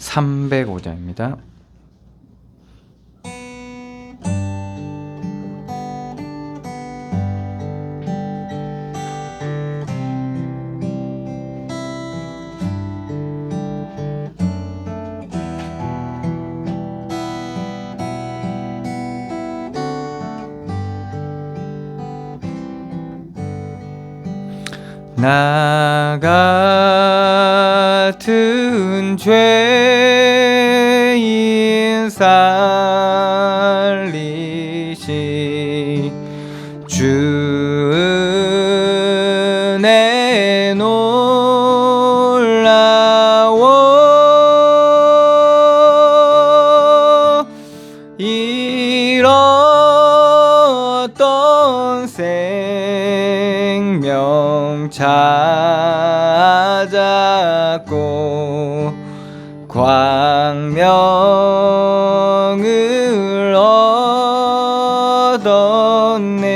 305장입니다. 나 같은 죄인 살리시 주 은혜 놀라워 잃었던 생명 찾았고 광명을 얻었네.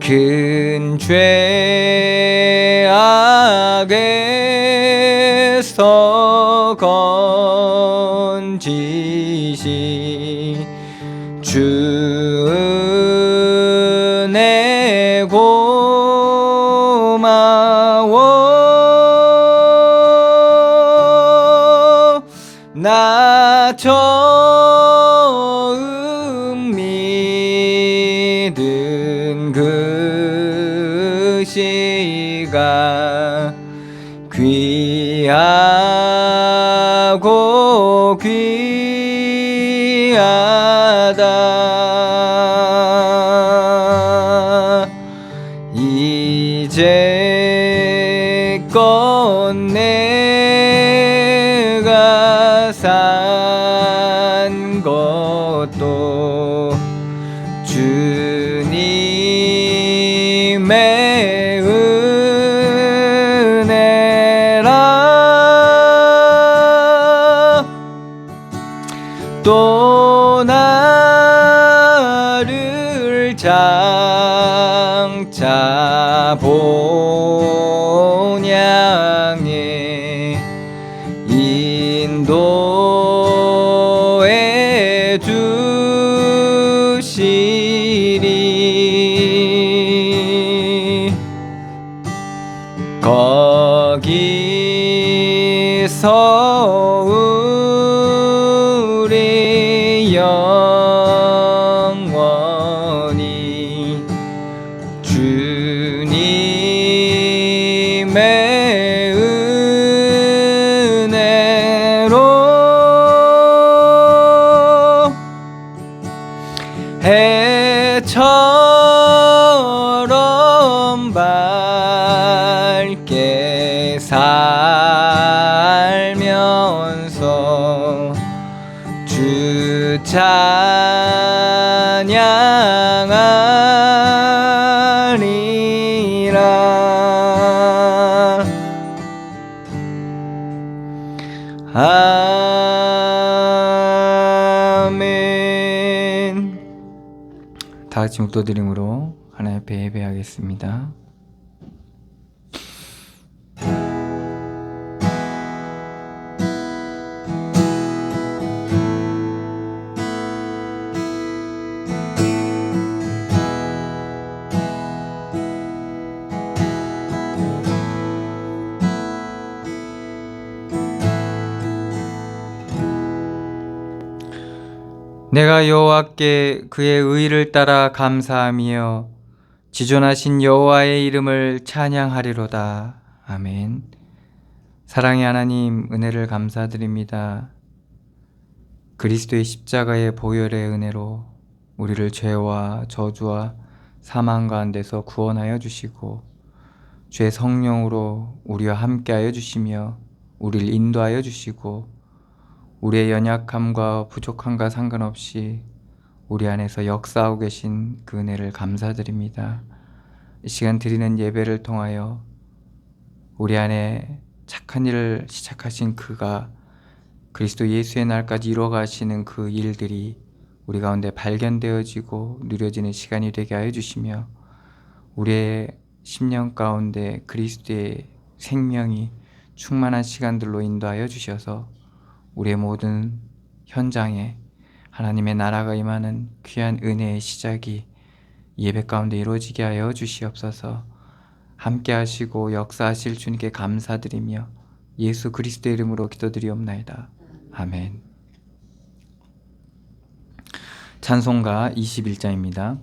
큰 죄악에서 건지시 주 은혜 고마워. 나 처음 믿은 그 시간 귀하고 귀하다. 이제껏 내가 산 것도 주님의 은혜라. 또 나를 장차 본향에 인도해 주시리. 거기서 우리 영원히 주님의 은혜로 해처럼 밝게 살면서 주 찬양하리라. 아멘. 다 같이 묵도드림으로 하나님 앞에 예배하겠습니다. 내가 여호와께 그의 의를 따라 감사하며 지존하신 여호와의 이름을 찬양하리로다. 아멘. 사랑의 하나님, 은혜를 감사드립니다. 그리스도의 십자가의 보혈의 은혜로 우리를 죄와 저주와 사망 가운데서 구원하여 주시고 주의 성령으로 우리와 함께하여 주시며 우리를 인도하여 주시고 우리의 연약함과 부족함과 상관없이 우리 안에서 역사하고 계신 그 은혜를 감사드립니다. 이 시간 드리는 예배를 통하여 우리 안에 착한 일을 시작하신 그가 그리스도 예수의 날까지 이루어가시는 그 일들이 우리 가운데 발견되어지고 누려지는 시간이 되게 하여 주시며 우리의 심령 가운데 그리스도의 생명이 충만한 시간들로 인도하여 주셔서 우리의 모든 현장에 하나님의 나라가 임하는 귀한 은혜의 시작이 예배 가운데 이루어지게 하여 주시옵소서. 함께 하시고 역사하실 주님께 감사드리며 예수 그리스도의 이름으로 기도드리옵나이다. 아멘. 찬송가 21장입니다.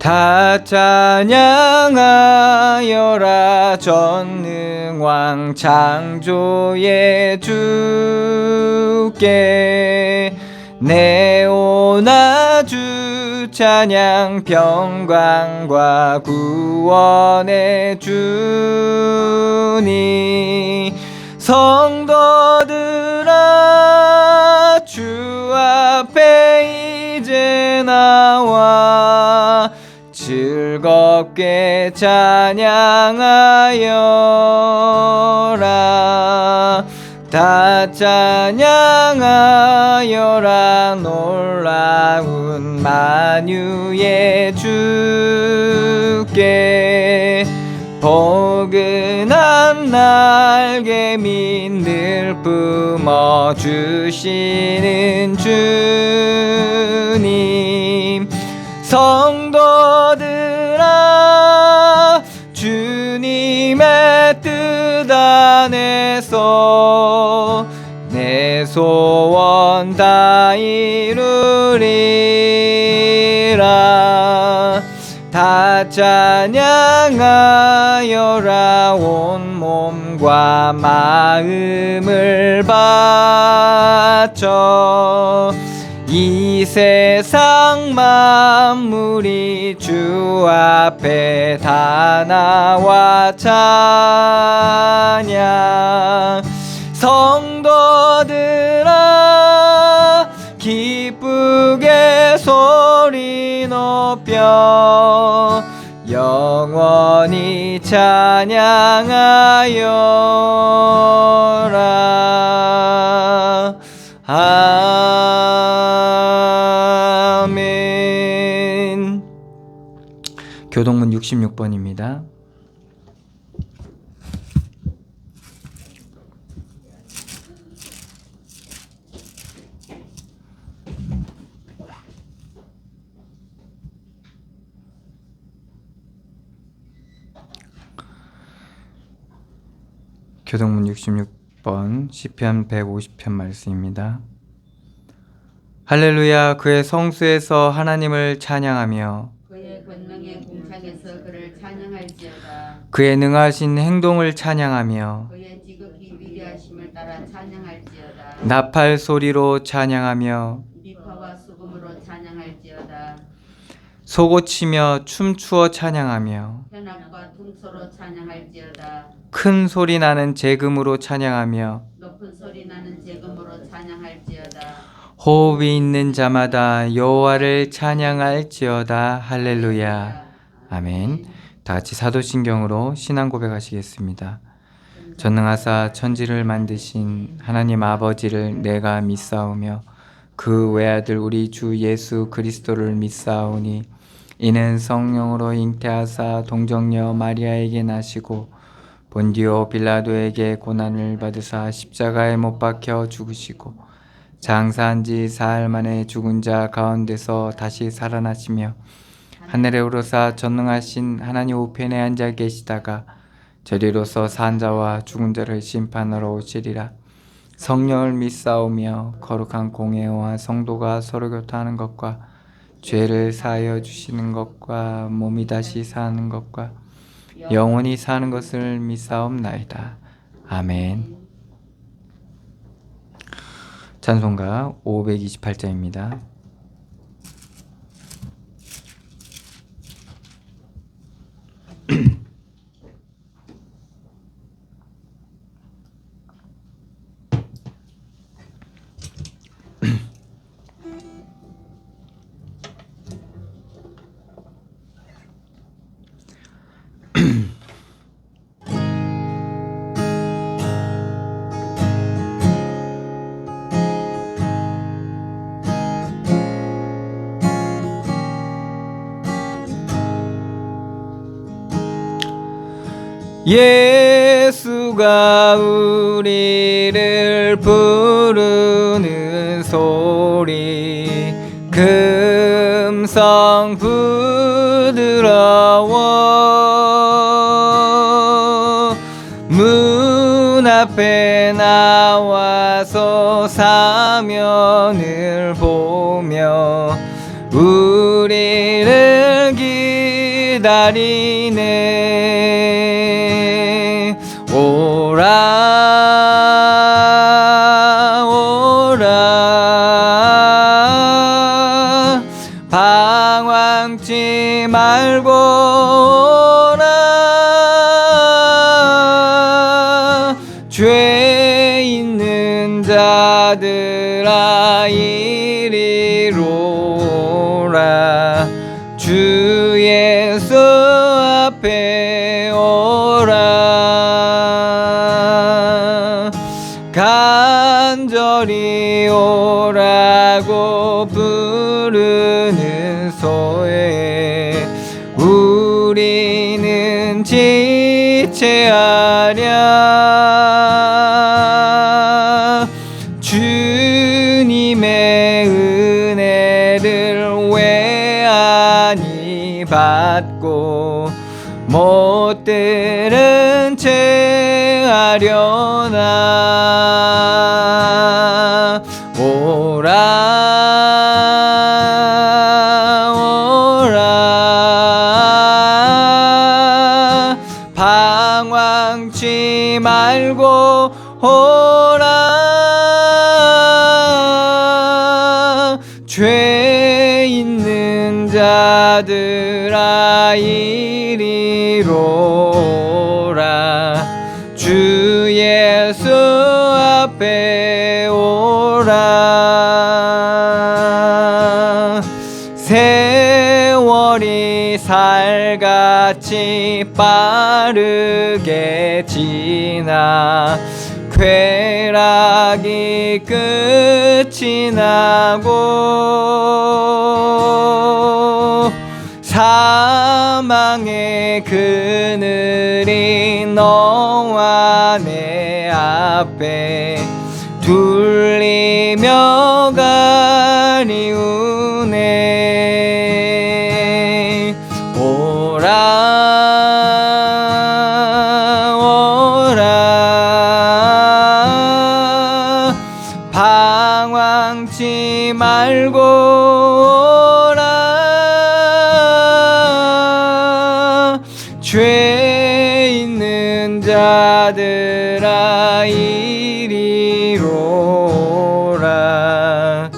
다 찬양하여라 전능왕 창조의 주께 내오나 주 찬양 평강과 구원의 주니 성도들아 주 앞에 이제 나와 즐겁게 찬양하여라 다 찬양하여라 놀라운 만유의 주께 포근한 날개 늘 뿜어주시는 주님 성도들아 주님의 뜻 안에서 내 소원 다 이루리라 다 찬양하여라 온 몸과 마음을 바쳐 이 세상 만물이 주 앞에 다 나와 찬양 성도들아 기쁘게 소리 높여 영원히 찬양하여라 아멘. 교동문 66번입니다. 교동문 66번 시편 150편 말씀입니다. 할렐루야 그의 성수에서 하나님을 찬양하며 그의 권능의 궁창에서 그를 찬양할지어다. 그의 능하신 행동을 찬양하며 그의 지극히 위대하심을 따라 찬양할지어다. 나팔 소리로 찬양하며 비파와 수금으로 찬양할지어다. 소고치며 춤추어 찬양하며 현악과 퉁소로 찬양할지어다. 큰 소리 나는 재금으로 찬양하며 높은 소리 나는 재금으로 찬양할지어다. 호흡이 있는 자마다 여호와를 찬양할지어다. 할렐루야. 아멘. 다 같이 사도신경으로 신앙 고백하시겠습니다. 전능하사 천지를 만드신 하나님 아버지를 내가 믿사오며 그 외아들 우리 주 예수 그리스도를 믿사오니 이는 성령으로 잉태하사 동정녀 마리아에게 나시고 본디오 빌라도에게 고난을 받으사 십자가에 못 박혀 죽으시고 장사한 지 사흘 만에 죽은 자 가운데서 다시 살아나시며 하늘에 오르사 전능하신 하나님 우편에 앉아 계시다가 저리로서 산 자와 죽은 자를 심판하러 오시리라. 성령을 믿사오며 거룩한 공회와 성도가 서로 교통하는 것과 죄를 사하여 주시는 것과 몸이 다시 사는 것과 영원히 사는 것을 믿사옵나이다. 아멘. 찬송가 528장입니다. 예수가 우리를 부르는 소리 금성 부드러워 문 앞에 나와서 사면을 보며 우리를 기다리네. 오라 오라 방황치 말고 오라 죄 있는 자들아 이리로 오라 주 예수 앞에 오라 간절히 오라고 부르는 소에 우리는 지체하랴 주님의 은혜를 왜 아니 받고 못 들은 채 하려나 오라 오라 방황치 말고 오라 죄 있는 자들아 이리로 오라 주 예수 앞에 오라 세월이 살같이 빠르게 지나 쾌락이 끝이 나고 사망의 그늘이 너와 내 앞에 둘리며 가리우네 오라 오라 방황치 말고 오라 죄 있는 자들아 이리로 오라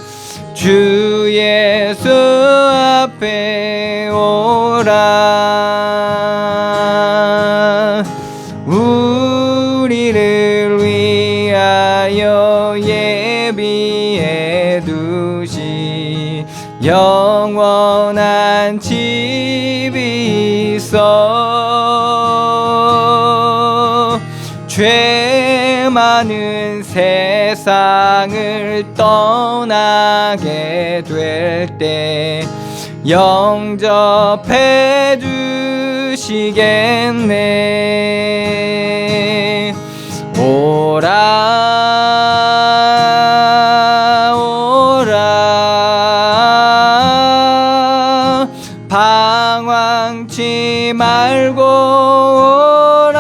주 예수 앞에 오라 우리를 위하여 예비해 두시 영원한 집이 있어 죄 많은 세상을 떠나게 될 때 영접해 주시겠네 오라 오라 방황치 말고 오라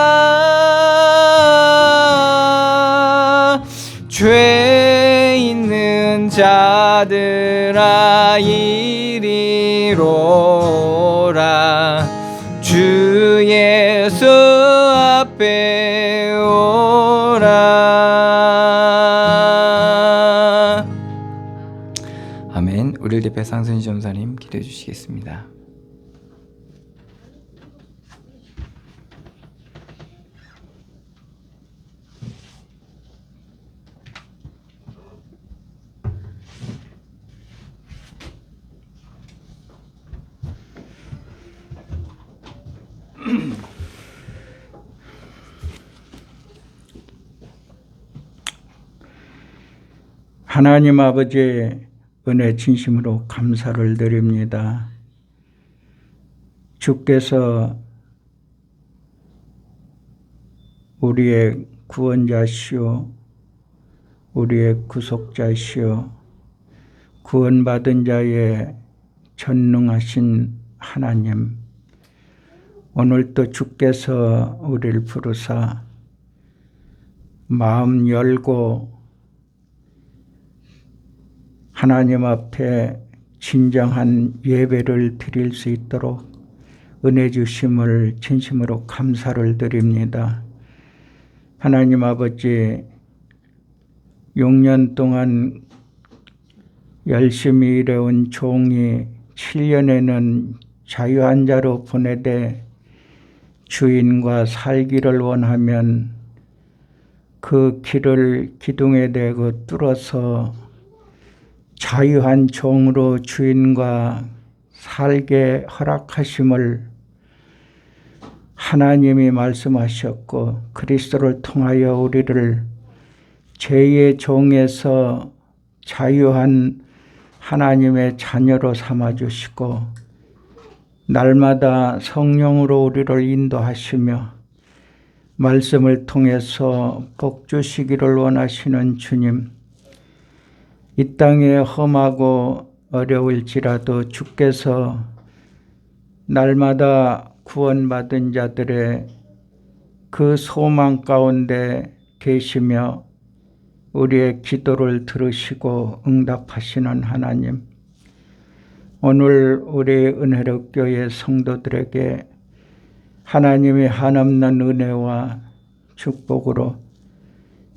죄 있는 자들아 이리로 오라 주 예수 앞에 오라 아멘. 우리를 대표 상순이 전사님 기도해 주시겠습니다. 하나님 아버지의 은혜 진심으로 감사를 드립니다. 주께서 우리의 구원자시오, 우리의 구속자시오, 구원받은 자의 전능하신 하나님, 오늘도 주께서 우리를 부르사 마음 열고 하나님 앞에 진정한 예배를 드릴 수 있도록 은혜 주심을 진심으로 감사를 드립니다. 하나님 아버지, 6년 동안 열심히 일해온 종이 7년에는 자유한 자로 보내되 주인과 살기를 원하면 그 길을 기둥에 대고 뚫어서 자유한 종으로 주인과 살게 허락하심을 하나님이 말씀하셨고, 그리스도를 통하여 우리를 죄의 종에서 자유한 하나님의 자녀로 삼아주시고 날마다 성령으로 우리를 인도하시며 말씀을 통해서 복 주시기를 원하시는 주님, 이 땅에 험하고 어려울지라도 주께서 날마다 구원받은 자들의 그 소망 가운데 계시며 우리의 기도를 들으시고 응답하시는 하나님, 오늘 우리 은혜로 교회 성도들에게 하나님의 한없는 은혜와 축복으로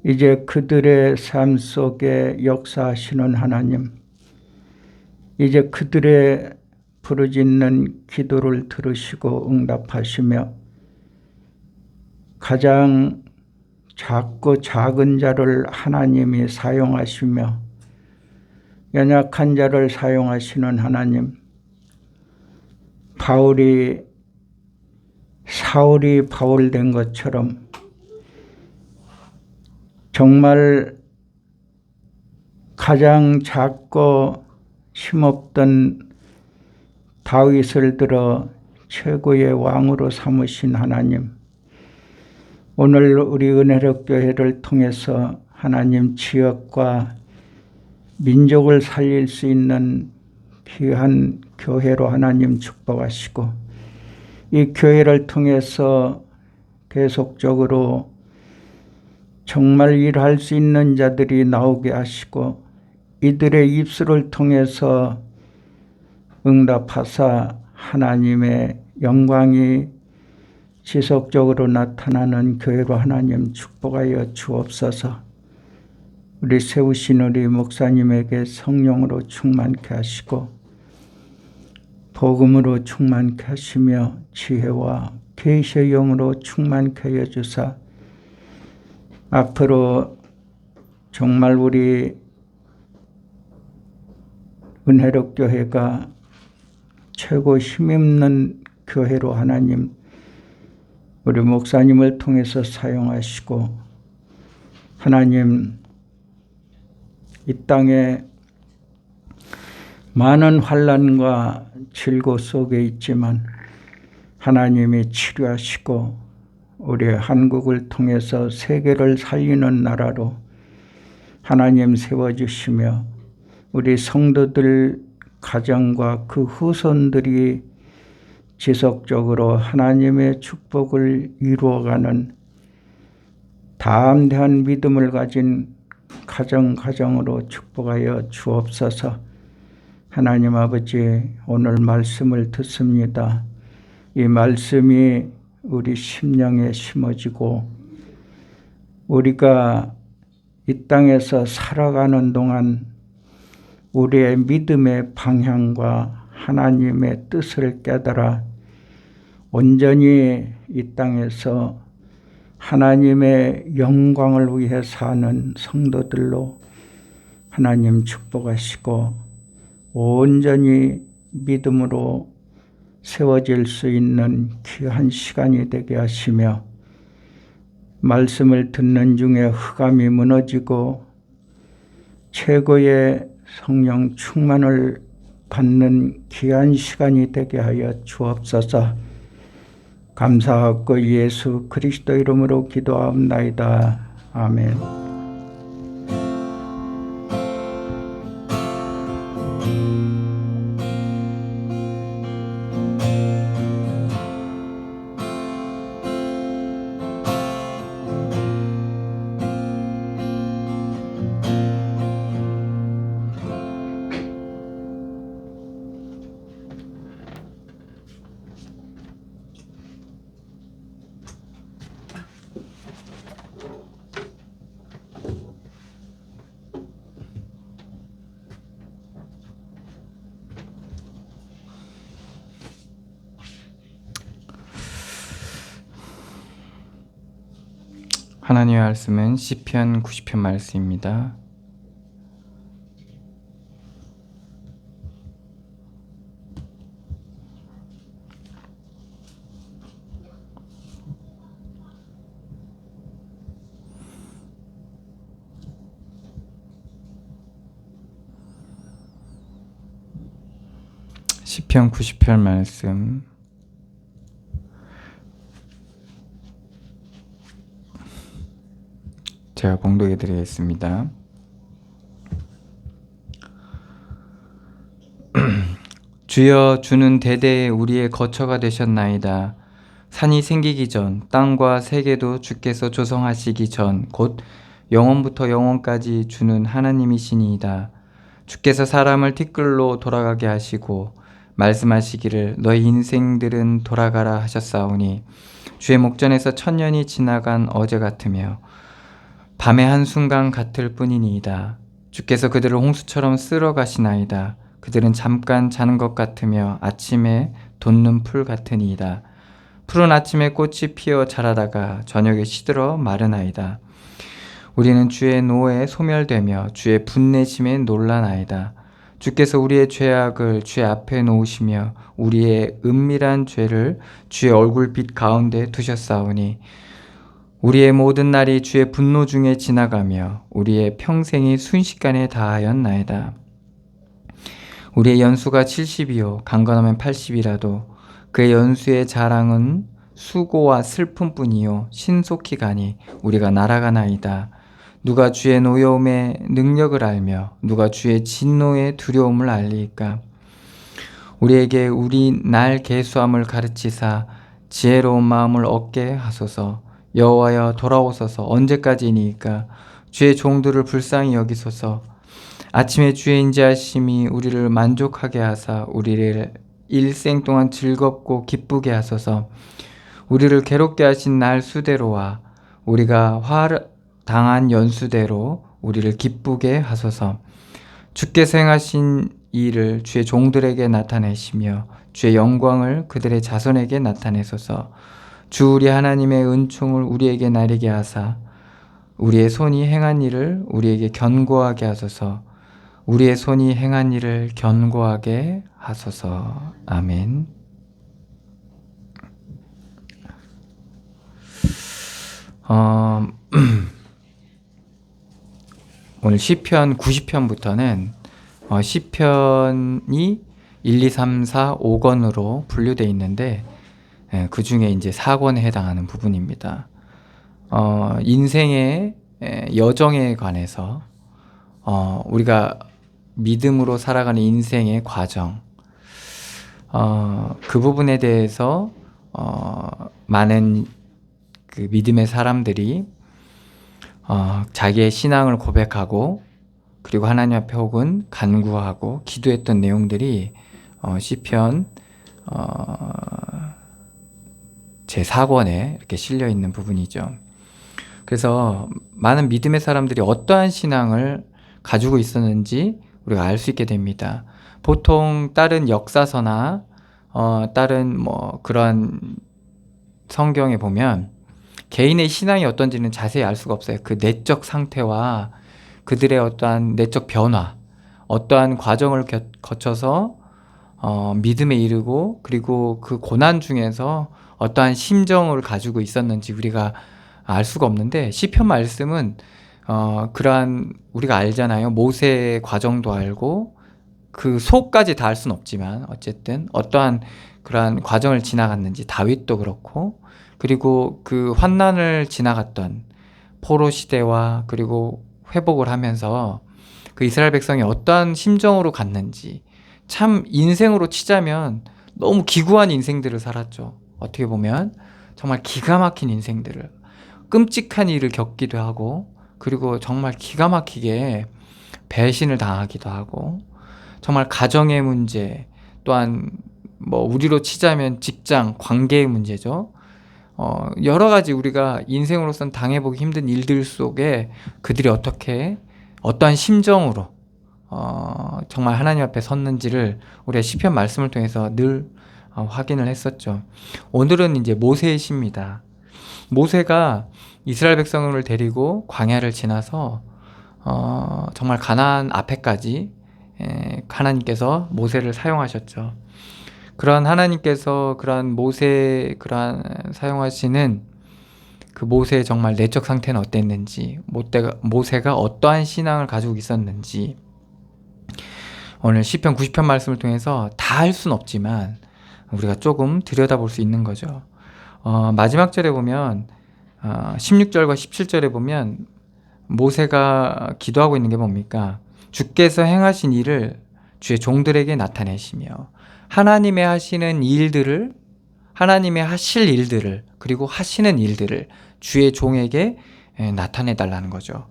이제 그들의 삶 속에 역사하시는 하나님, 이제 그들의 부르짖는 기도를 들으시고 응답하시며 가장 작고 작은 자를 하나님이 사용하시며 연약한 자를 사용하시는 하나님, 사울이 바울 된 것처럼 정말 가장 작고 힘없던 다윗을 들어 최고의 왕으로 삼으신 하나님, 오늘 우리 은혜로 교회를 통해서 하나님 지역과 민족을 살릴 수 있는 귀한 교회로 하나님 축복하시고 이 교회를 통해서 계속적으로 정말 일할 수 있는 자들이 나오게 하시고 이들의 입술을 통해서 응답하사 하나님의 영광이 지속적으로 나타나는 교회로 하나님 축복하여 주옵소서. 우리 세우신 우리 목사님에게 성령으로 충만케 하시고 복음으로 충만케 하시며 지혜와 계시의 영으로 충만케 하여 주사 앞으로 정말 우리 은혜로 교회가 최고 힘있는 교회로 하나님 우리 목사님을 통해서 사용하시고 하나님 이 땅에 많은 환난과 질고 속에 있지만 하나님이 치료하시고 우리 한국을 통해서 세계를 살리는 나라로 하나님 세워주시며 우리 성도들 가정과 그 후손들이 지속적으로 하나님의 축복을 이루어가는 담대한 믿음을 가진 가정으로 축복하여 주옵소서. 하나님 아버지, 오늘 말씀을 듣습니다. 이 말씀이 우리 심령에 심어지고 우리가 이 땅에서 살아가는 동안 우리의 믿음의 방향과 하나님의 뜻을 깨달아 온전히 이 땅에서 하나님의 영광을 위해 사는 성도들로 하나님 축복하시고 온전히 믿음으로 세워질 수 있는 귀한 시간이 되게 하시며 말씀을 듣는 중에 흑암이 무너지고 최고의 성령 충만을 받는 귀한 시간이 되게 하여 주옵소서. 감사하고 예수 그리스도 이름으로 기도하옵나이다. 아멘. 하나님의 말씀은 시편 90편 말씀입니다. 시편 90편 말씀 제가 봉독해 드리겠습니다. 주여, 주는 대대에 우리의 거처가 되셨나이다. 산이 생기기 전, 땅과 세계도 주께서 조성하시기 전, 곧 영원부터 영원까지 주는 하나님이시니이다. 주께서 사람을 티끌로 돌아가게 하시고 말씀하시기를 너희 인생들은 돌아가라 하셨사오니 주의 목전에서 천년이 지나간 어제 같으며 밤의 한순간 같을 뿐이니이다. 주께서 그들을 홍수처럼 쓸어 가시나이다. 그들은 잠깐 자는 것 같으며 아침에 돋는 풀 같으니이다. 푸른 아침에 꽃이 피어 자라다가 저녁에 시들어 마르나이다. 우리는 주의 노에 소멸되며 주의 분내심에 놀라나이다. 주께서 우리의 죄악을 주의 앞에 놓으시며 우리의 은밀한 죄를 주의 얼굴빛 가운데 두셨사오니 우리의 모든 날이 주의 분노 중에 지나가며 우리의 평생이 순식간에 다하였나이다. 우리의 연수가 70이요 강건하면 80이라도 그의 연수의 자랑은 수고와 슬픔뿐이요 신속히 가니 우리가 날아가나이다. 누가 주의 노여움의 능력을 알며 누가 주의 진노의 두려움을 알리이까. 우리에게 우리 날 계수함을 가르치사 지혜로운 마음을 얻게 하소서. 여호와여 돌아오소서. 언제까지니이까. 주의 종들을 불쌍히 여기소서. 아침에 주의 인자하심이 우리를 만족하게 하사 우리를 일생 동안 즐겁고 기쁘게 하소서. 우리를 괴롭게 하신 날 수대로와 우리가 화 당한 연수대로 우리를 기쁘게 하소서. 주께서 행하신 일을 주의 종들에게 나타내시며 주의 영광을 그들의 자손에게 나타내소서. 주 우리 하나님의 은총을 우리에게 나리게 하사 우리의 손이 행한 일을 우리에게 견고하게 하소서. 우리의 손이 행한 일을 견고하게 하소서. 아멘. 오늘 시편 90편부터는 시편이 1, 2, 3, 4, 5권으로 분류되어 있는데 그 중에 이제 4권에 해당하는 부분입니다. 인생의 여정에 관해서 우리가 믿음으로 살아가는 인생의 과정 그 부분에 대해서 많은 그 믿음의 사람들이 자기의 신앙을 고백하고 그리고 하나님 앞에 혹은 간구하고 기도했던 내용들이 시편 제4권에 이렇게 실려 있는 부분이죠. 그래서 많은 믿음의 사람들이 어떠한 신앙을 가지고 있었는지 우리가 알 수 있게 됩니다. 보통 다른 역사서나 다른 그런 성경에 보면 개인의 신앙이 어떤지는 자세히 알 수가 없어요. 그 내적 상태와 그들의 어떠한 내적 변화, 어떠한 과정을 거쳐서 믿음에 이르고 그리고 그 고난 중에서 어떠한 심정을 가지고 있었는지 우리가 알 수가 없는데 시편 말씀은 그러한 우리가 알잖아요. 모세의 과정도 알고 그 속까지 다 알 수는 없지만 어쨌든 어떠한 그러한 과정을 지나갔는지, 다윗도 그렇고, 그리고 그 환난을 지나갔던 포로 시대와 그리고 회복을 하면서 그 이스라엘 백성이 어떠한 심정으로 갔는지, 참 인생으로 치자면 너무 기구한 인생들을 살았죠. 어떻게 보면 정말 기가 막힌 인생들을, 끔찍한 일을 겪기도 하고, 그리고 정말 기가 막히게 배신을 당하기도 하고, 정말 가정의 문제, 또한 뭐 우리로 치자면 직장, 관계의 문제죠. 여러 가지 우리가 인생으로선 당해보기 힘든 일들 속에 그들이 어떠한 심정으로 정말 하나님 앞에 섰는지를 우리가 시편 말씀을 통해서 늘 확인을 했었죠. 오늘은 이제 모세의 시입니다. 모세가 이스라엘 백성을 데리고 광야를 지나서 정말 가나안 앞에까지 하나님께서 모세를 사용하셨죠. 그러한 하나님께서 그러한 사용하시는 그 모세의 정말 내적 상태는 어땠는지, 모세가 어떠한 신앙을 가지고 있었는지, 오늘 시편 90편 말씀을 통해서 다 할 수는 없지만 우리가 조금 들여다볼 수 있는 거죠. 마지막 절에 보면 16절과 17절에 보면 모세가 기도하고 있는 게 뭡니까? 주께서 행하신 일을 주의 종들에게 나타내시며 하나님의 하실 일들을 그리고 하시는 일들을 주의 종에게 나타내 달라는 거죠.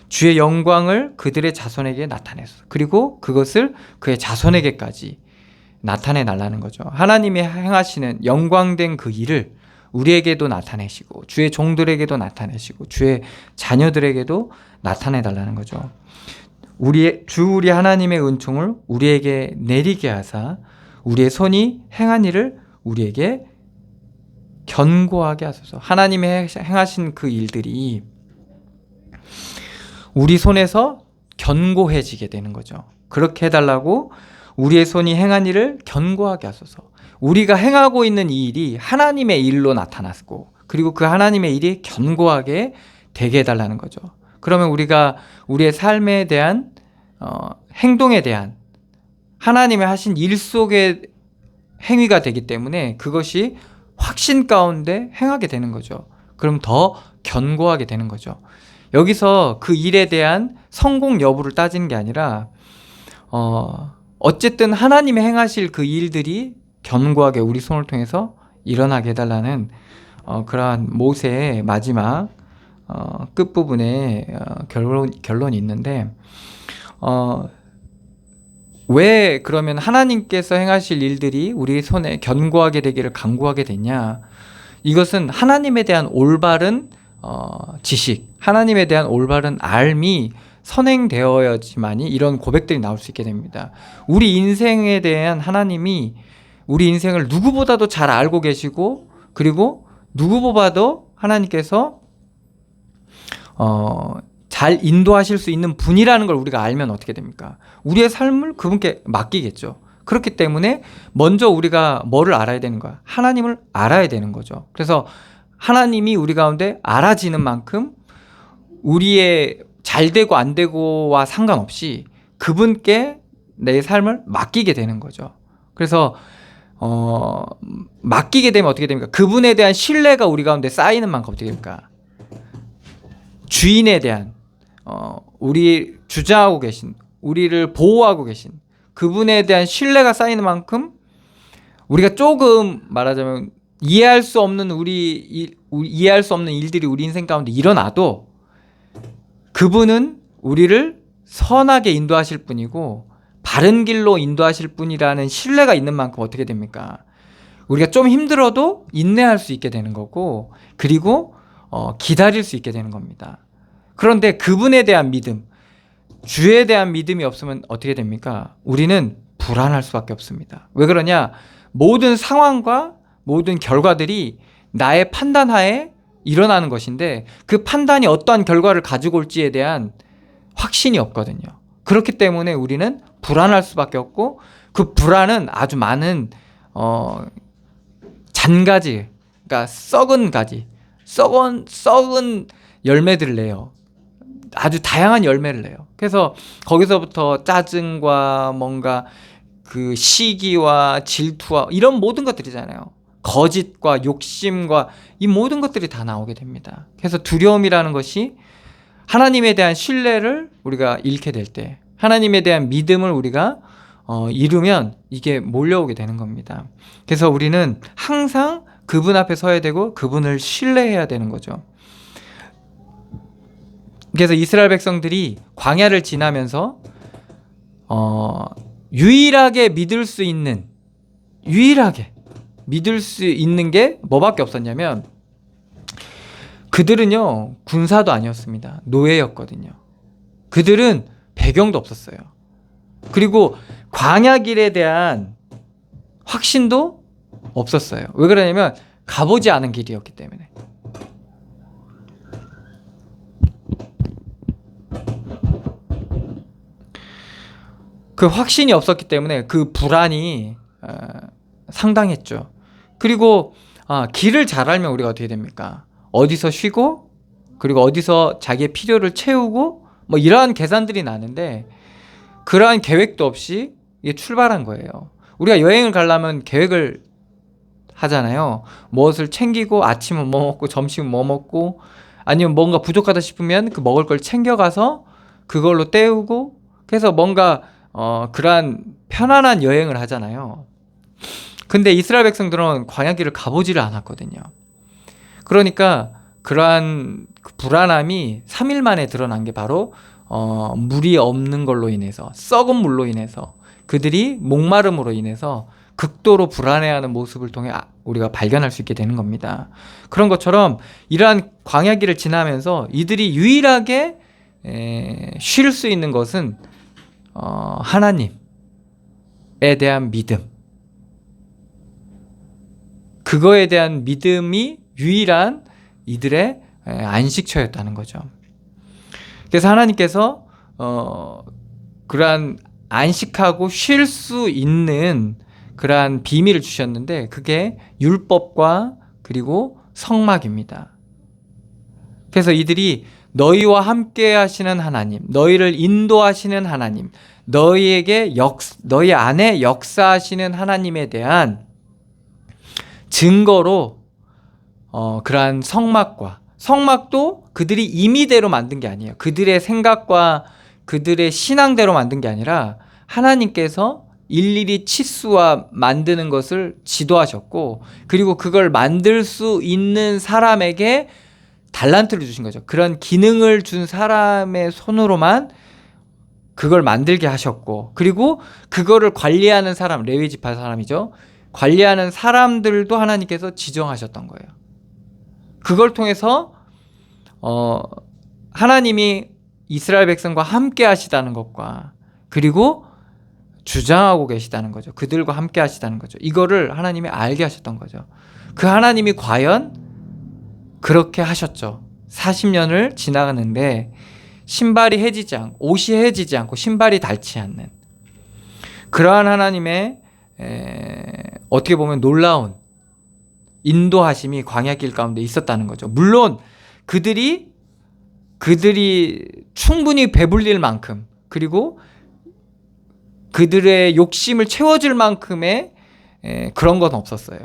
주의 영광을 그들의 자손에게 나타내서, 그리고 그것을 그의 자손에게까지 나타내 달라는 거죠. 하나님이 행하시는 영광된 그 일을 우리에게도 나타내시고, 주의 종들에게도 나타내시고, 주의 자녀들에게도 나타내 달라는 거죠. 우리 하나님의 은총을 우리에게 내리게 하사 우리의 손이 행한 일을 우리에게 견고하게 하소서. 하나님이 행하신 그 일들이 우리 손에서 견고해지게 되는 거죠. 그렇게 해달라고, 우리의 손이 행한 일을 견고하게 하소서. 우리가 행하고 있는 이 일이 하나님의 일로 나타났고, 그리고 그 하나님의 일이 견고하게 되게 해달라는 거죠. 그러면 우리가 우리의 삶에 대한 행동에 대한 하나님의 하신 일 속의 행위가 되기 때문에 그것이 확신 가운데 행하게 되는 거죠. 그럼 더 견고하게 되는 거죠. 여기서 그 일에 대한 성공 여부를 따지는 게 아니라 어쨌든 하나님이 행하실 그 일들이 견고하게 우리 손을 통해서 일어나게 해달라는 그러한 모세의 마지막 끝부분에 결론이 있는데, 왜 그러면 하나님께서 행하실 일들이 우리 손에 견고하게 되기를 간구하게 됐냐? 이것은 하나님에 대한 올바른 지식, 하나님에 대한 올바른 알미 선행되어야지만이 이런 고백들이 나올 수 있게 됩니다. 우리 인생에 대한 하나님이 우리 인생을 누구보다도 잘 알고 계시고, 그리고 누구보다도 하나님께서 잘 인도하실 수 있는 분이라는 걸 우리가 알면 어떻게 됩니까? 우리의 삶을 그분께 맡기겠죠. 그렇기 때문에 먼저 우리가 뭐를 알아야 되는 거야? 하나님을 알아야 되는 거죠. 그래서 하나님이 우리 가운데 알아지는 만큼 우리의 잘 되고 안 되고와 상관없이 그분께 내 삶을 맡기게 되는 거죠. 그래서 맡기게 되면 어떻게 됩니까? 그분에 대한 신뢰가 우리 가운데 쌓이는 만큼 어떻게 됩니까? 주인에 대한 우리 주장하고 계신, 우리를 보호하고 계신 그분에 대한 신뢰가 쌓이는 만큼 우리가 조금 말하자면 이해할 수 없는 일들이 우리 인생 가운데 일어나도 그분은 우리를 선하게 인도하실 분이고 바른 길로 인도하실 분이라는 신뢰가 있는 만큼 어떻게 됩니까? 우리가 좀 힘들어도 인내할 수 있게 되는 거고, 그리고 기다릴 수 있게 되는 겁니다. 그런데 그분에 대한 믿음, 주에 대한 믿음이 없으면 어떻게 됩니까? 우리는 불안할 수밖에 없습니다. 왜 그러냐? 모든 상황과 모든 결과들이 나의 판단하에 일어나는 것인데 그 판단이 어떠한 결과를 가지고 올지에 대한 확신이 없거든요. 그렇기 때문에 우리는 불안할 수밖에 없고, 그 불안은 아주 많은 잔가지, 그러니까 썩은 가지, 썩은 열매들을 내요. 아주 다양한 열매를 내요. 그래서 거기서부터 짜증과 뭔가 그 시기와 질투와 이런 모든 것들이잖아요. 거짓과 욕심과 이 모든 것들이 다 나오게 됩니다. 그래서 두려움이라는 것이 하나님에 대한 신뢰를 우리가 잃게 될 때, 하나님에 대한 믿음을 우리가 잃으면 이게 몰려오게 되는 겁니다. 그래서 우리는 항상 그분 앞에 서야 되고 그분을 신뢰해야 되는 거죠. 그래서 이스라엘 백성들이 광야를 지나면서 유일하게 믿을 수 있는 게 뭐밖에 없었냐면, 그들은요 군사도 아니었습니다. 노예였거든요. 그들은 배경도 없었어요. 그리고 광야길에 대한 확신도 없었어요. 왜 그러냐면 가보지 않은 길이었기 때문에. 그 확신이 없었기 때문에 그 불안이 상당했죠. 그리고 길을 잘 알면 우리가 어떻게 됩니까? 어디서 쉬고 그리고 어디서 자기의 필요를 채우고 뭐 이러한 계산들이 나는데, 그러한 계획도 없이 이게 출발한 거예요. 우리가 여행을 가려면 계획을 하잖아요. 무엇을 챙기고 아침은 뭐 먹고 점심은 뭐 먹고, 아니면 뭔가 부족하다 싶으면 그 먹을 걸 챙겨가서 그걸로 때우고, 그래서 뭔가 그러한 편안한 여행을 하잖아요. 근데 이스라엘 백성들은 광야길을 가보지를 않았거든요. 그러니까 그러한 불안함이 3일 만에 드러난 게 바로 물이 없는 걸로 인해서, 썩은 물로 인해서, 그들이 목마름으로 인해서 극도로 불안해하는 모습을 통해 우리가 발견할 수 있게 되는 겁니다. 그런 것처럼 이러한 광야길을 지나면서 이들이 유일하게 쉴 수 있는 것은 하나님에 대한 믿음, 그거에 대한 믿음이 유일한 이들의 안식처였다는 거죠. 그래서 하나님께서 그러한 안식하고 쉴 수 있는 그러한 비밀을 주셨는데, 그게 율법과 그리고 성막입니다. 그래서 이들이 너희와 함께 하시는 하나님, 너희를 인도하시는 하나님, 너희 안에 역사하시는 하나님에 대한 증거로 그러한 성막도 그들이 임의대로 만든 게 아니에요. 그들의 생각과 그들의 신앙대로 만든 게 아니라 하나님께서 일일이 치수와 만드는 것을 지도하셨고, 그리고 그걸 만들 수 있는 사람에게 달란트를 주신 거죠. 그런 기능을 준 사람의 손으로만 그걸 만들게 하셨고, 그리고 그거를 관리하는 사람, 레위 지파 사람이죠. 관리하는 사람들도 하나님께서 지정하셨던 거예요. 그걸 통해서 하나님이 이스라엘 백성과 함께 하시다는 것과, 그리고 주장하고 계시다는 거죠. 그들과 함께 하시다는 거죠. 이거를 하나님이 알게 하셨던 거죠. 그 하나님이 과연 그렇게 하셨죠. 40년을 지나가는데 신발이 해지지 않고, 옷이 해지지 않고 신발이 닳지 않는 그러한 하나님의 어떻게 보면 놀라운 인도하심이 광야길 가운데 있었다는 거죠. 물론 그들이 충분히 배불릴 만큼, 그리고 그들의 욕심을 채워줄 만큼의 그런 건 없었어요.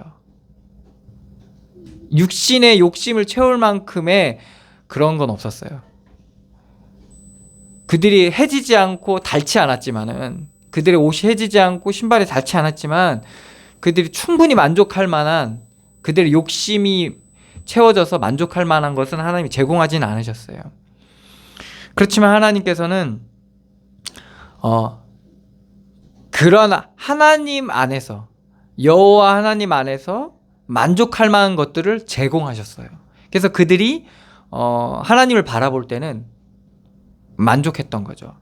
육신의 욕심을 채울 만큼의 그런 건 없었어요. 그들이 해지지 않고 닳지 않았지만은, 그들의 옷이 해지지 않고 신발이 닳지 않았지만, 그들이 충분히 만족할 만한, 그들의 욕심이 채워져서 만족할 만한 것은 하나님이 제공하지는 않으셨어요. 그렇지만 하나님께서는 그런 하나님 안에서, 여호와 하나님 안에서 만족할 만한 것들을 제공하셨어요. 그래서 그들이 하나님을 바라볼 때는 만족했던 거죠.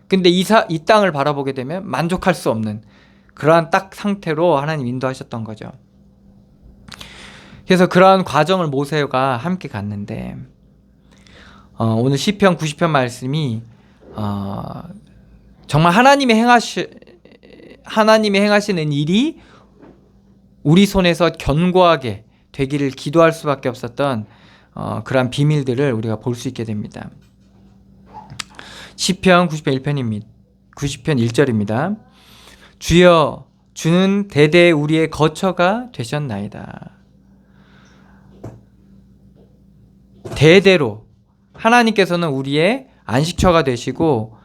근데 이 땅을 바라보게 되면 만족할 수 없는 그러한 딱 상태로 하나님 인도하셨던 거죠. 그래서 그러한 과정을 모세가 함께 갔는데, 오늘 시편 90편 말씀이 정말 하나님이 행하시는 일이 우리 손에서 견고하게 되기를 기도할 수밖에 없었던 그러한 비밀들을 우리가 볼 수 있게 됩니다. 시편 90편 1편입니다. 90편 1절입니다. 주여 주는 대대 우리의 거처가 되셨나이다. 대대로 하나님께서는 우리의 안식처가 되시고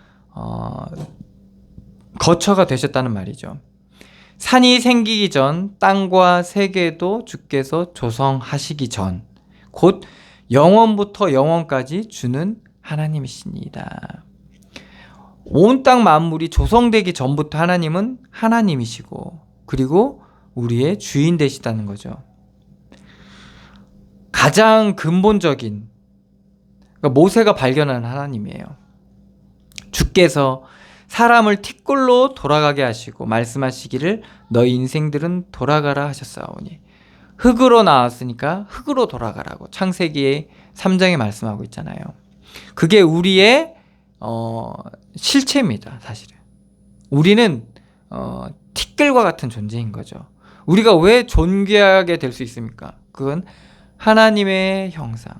거처가 되셨다는 말이죠. 산이 생기기 전 땅과 세계도 주께서 조성하시기 전 곧 영원부터 영원까지 주는 하나님이십니다. 온 땅 만물이 조성되기 전부터 하나님은 하나님이시고 그리고 우리의 주인 되시다는 거죠. 가장 근본적인, 그러니까 모세가 발견한 하나님이에요. 주께서 사람을 티끌로 돌아가게 하시고 말씀하시기를 너희 인생들은 돌아가라 하셨사오니, 흙으로 나왔으니까 흙으로 돌아가라고 창세기 3장에 말씀하고 있잖아요. 그게 우리의 실체입니다. 사실은 우리는 티끌과 같은 존재인 거죠. 우리가 왜 존귀하게 될 수 있습니까? 그건 하나님의 형상,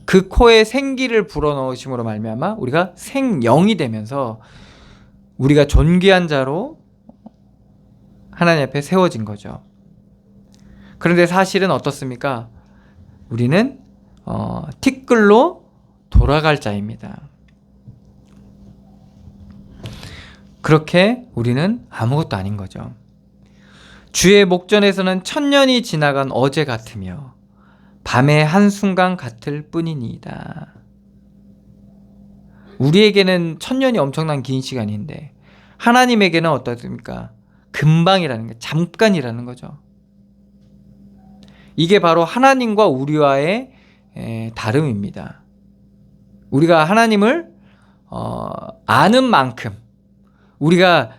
그 코에 생기를 불어넣으심으로 말미암아 우리가 생영이 되면서 우리가 존귀한 자로 하나님 앞에 세워진 거죠. 그런데 사실은 어떻습니까? 우리는 티끌로 돌아갈 자입니다. 그렇게 우리는 아무것도 아닌 거죠. 주의 목전에서는 천년이 지나간 어제 같으며 밤의 한순간 같을 뿐이니이다. 우리에게는 천년이 엄청난 긴 시간인데 하나님에게는 어떻습니까? 금방이라는 게, 잠깐이라는 거죠. 이게 바로 하나님과 우리와의 다름입니다. 우리가 하나님을 아는 만큼, 우리가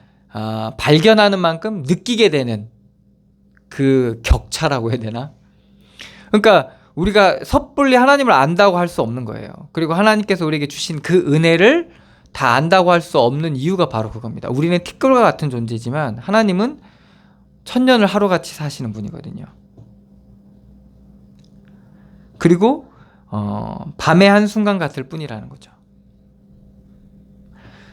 발견하는 만큼 느끼게 되는 그 격차라고 해야 되나? 그러니까 우리가 섣불리 하나님을 안다고 할 수 없는 거예요. 그리고 하나님께서 우리에게 주신 그 은혜를 다 안다고 할 수 없는 이유가 바로 그겁니다. 우리는 티끌과 같은 존재지만 하나님은 천년을 하루같이 사시는 분이거든요. 그리고 밤의 한순간 같을 뿐이라는 거죠.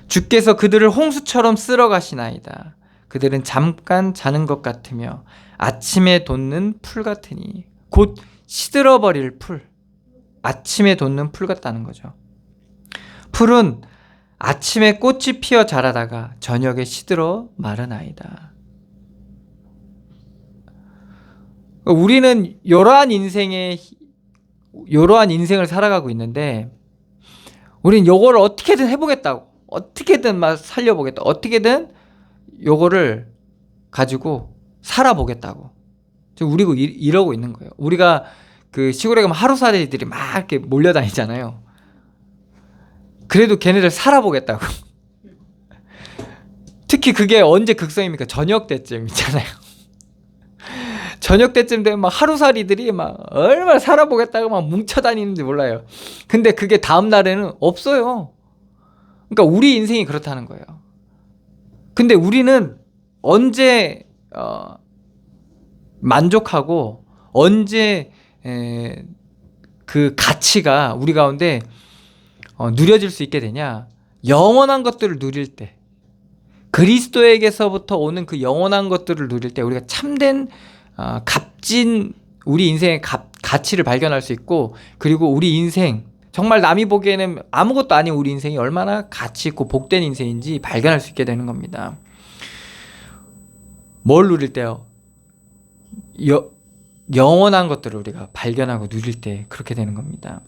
주께서 그들을 홍수처럼 쓸어 가시나이다. 그들은 잠깐 자는 것 같으며 아침에 돋는 풀 같으니, 곧 시들어버릴 풀, 아침에 돋는 풀 같다는 거죠. 풀은 아침에 꽃이 피어 자라다가 저녁에 시들어 마르나이다. 우리는 이러한 인생을 살아가고 있는데 우린 요거를 어떻게든 해보겠다고, 어떻게든 막 살려보겠다, 어떻게든 요거를 가지고 살아보겠다고 지금 우리고 이러고 있는 거예요. 우리가 그 시골에 가면 하루살이들이 막 이렇게 몰려다니잖아요. 그래도 걔네들 살아보겠다고. 특히 그게 언제 극성입니까? 저녁 때쯤 있잖아요. 저녁 때쯤 되면 막 하루살이들이 막 얼마나 살아보겠다고 막 뭉쳐다니는지 몰라요. 근데 그게 다음 날에는 없어요. 그러니까 우리 인생이 그렇다는 거예요. 근데 우리는 언제 만족하고 언제 그 가치가 우리 가운데 누려질 수 있게 되냐? 영원한 것들을 누릴 때, 그리스도에게서부터 오는 그 영원한 것들을 누릴 때 우리가 참된 값진 우리 인생의 가치를 발견할 수 있고, 그리고 우리 인생 정말 남이 보기에는 아무것도 아닌 우리 인생이 얼마나 가치 있고 복된 인생인지 발견할 수 있게 되는 겁니다. 뭘 누릴 때요? 영원한 것들을 우리가 발견하고 누릴 때 그렇게 되는 겁니다.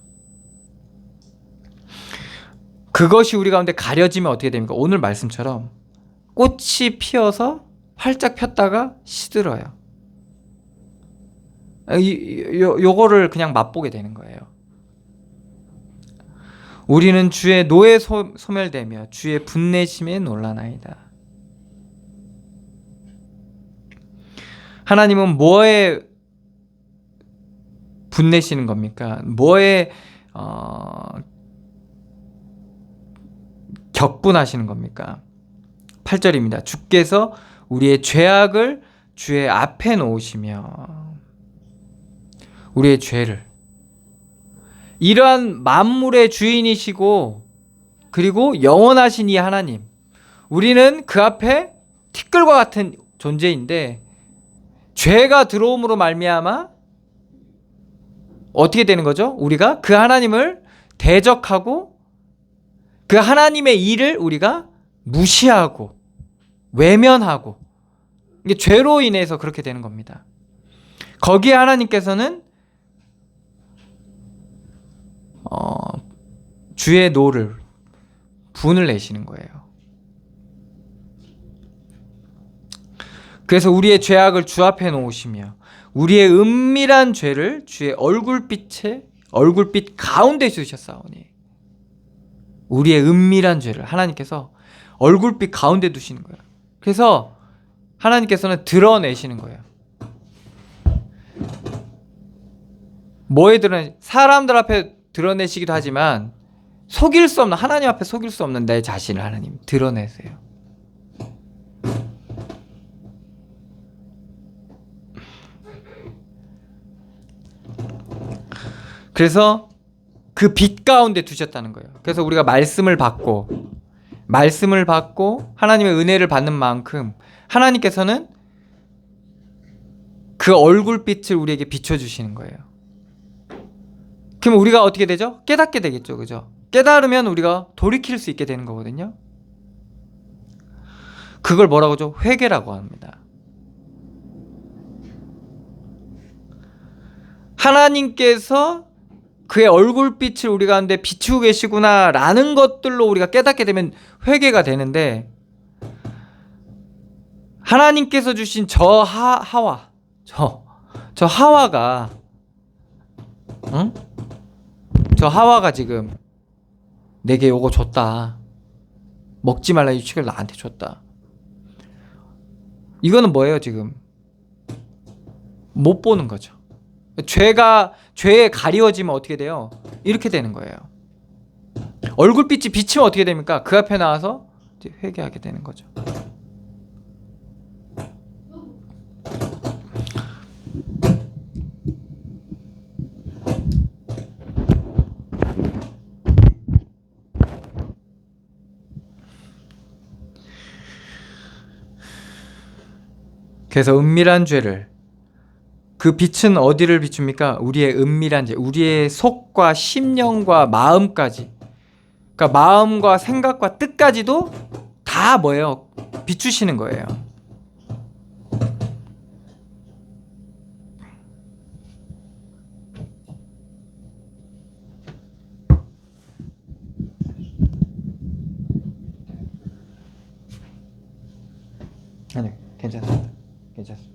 그것이 우리 가운데 가려지면 어떻게 됩니까? 오늘 말씀처럼 꽃이 피어서 활짝 폈다가 시들어요. 요거를 그냥 맛보게 되는 거예요. 우리는 주의 노에 소멸되며 주의 분내심에 놀라나이다. 하나님은 뭐에 분내시는 겁니까? 뭐에 격분하시는 겁니까? 8절입니다. 주께서 우리의 죄악을 주의 앞에 놓으시며, 우리의 죄를, 이러한 만물의 주인이시고 그리고 영원하신 이 하나님, 우리는 그 앞에 티끌과 같은 존재인데 죄가 들어옴으로 말미암아 어떻게 되는 거죠? 우리가 그 하나님을 대적하고 그 하나님의 일을 우리가 무시하고 외면하고, 이게 죄로 인해서 그렇게 되는 겁니다. 거기에 하나님께서는 주의 노를 분을 내시는 거예요. 그래서 우리의 죄악을 주 앞에 놓으시며 우리의 은밀한 죄를 주의 얼굴빛 가운데 두셨사오니, 우리의 은밀한 죄를 하나님께서 얼굴빛 가운데 두시는 거예요. 그래서 하나님께서는 드러내시는 거예요. 뭐에 사람들 앞에 드러내시기도 하지만 속일 수 없는, 하나님 앞에 속일 수 없는 내 자신을 하나님 드러내세요. 그래서 그 빛 가운데 두셨다는 거예요. 그래서 우리가 말씀을 받고 하나님의 은혜를 받는 만큼 하나님께서는 그 얼굴빛을 우리에게 비춰주시는 거예요. 그럼 우리가 어떻게 되죠? 깨닫게 되겠죠. 그죠? 깨달으면 우리가 돌이킬 수 있게 되는 거거든요. 그걸 뭐라고 하죠? 회개라고 합니다. 하나님께서 그의 얼굴빛을 우리 가운데 비추고 계시구나 라는 것들로 우리가 깨닫게 되면 회개가 되는데, 하나님께서 주신 저 하와가 저 하와가 지금 내게 요거 줬다, 먹지 말라 이 책을 나한테 줬다, 이거는 뭐예요? 지금 못 보는 거죠. 죄에 가리워지면 어떻게 돼요? 이렇게 되는 거예요. 얼굴빛이 비치면 어떻게 됩니까? 그 앞에 나와서 이제 회개하게 되는 거죠. 그래서 은밀한 죄를, 그 빛은 어디를 비춥니까? 우리의 은밀한 죄, 우리의 속과 심령과 마음까지, 그러니까 마음과 생각과 뜻까지도 다 뭐예요? 비추시는 거예요. 아니, 괜찮습니다. 괜찮습니다.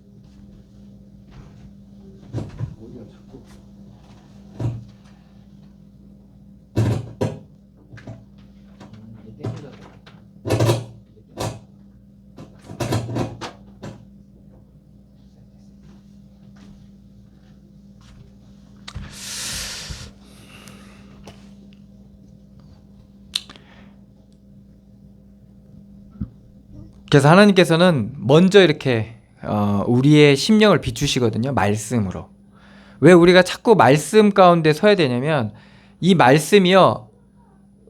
그래서 하나님께서는 먼저 이렇게 우리의 심령을 비추시거든요. 말씀으로. 왜 우리가 자꾸 말씀 가운데 서야 되냐면, 이 말씀이요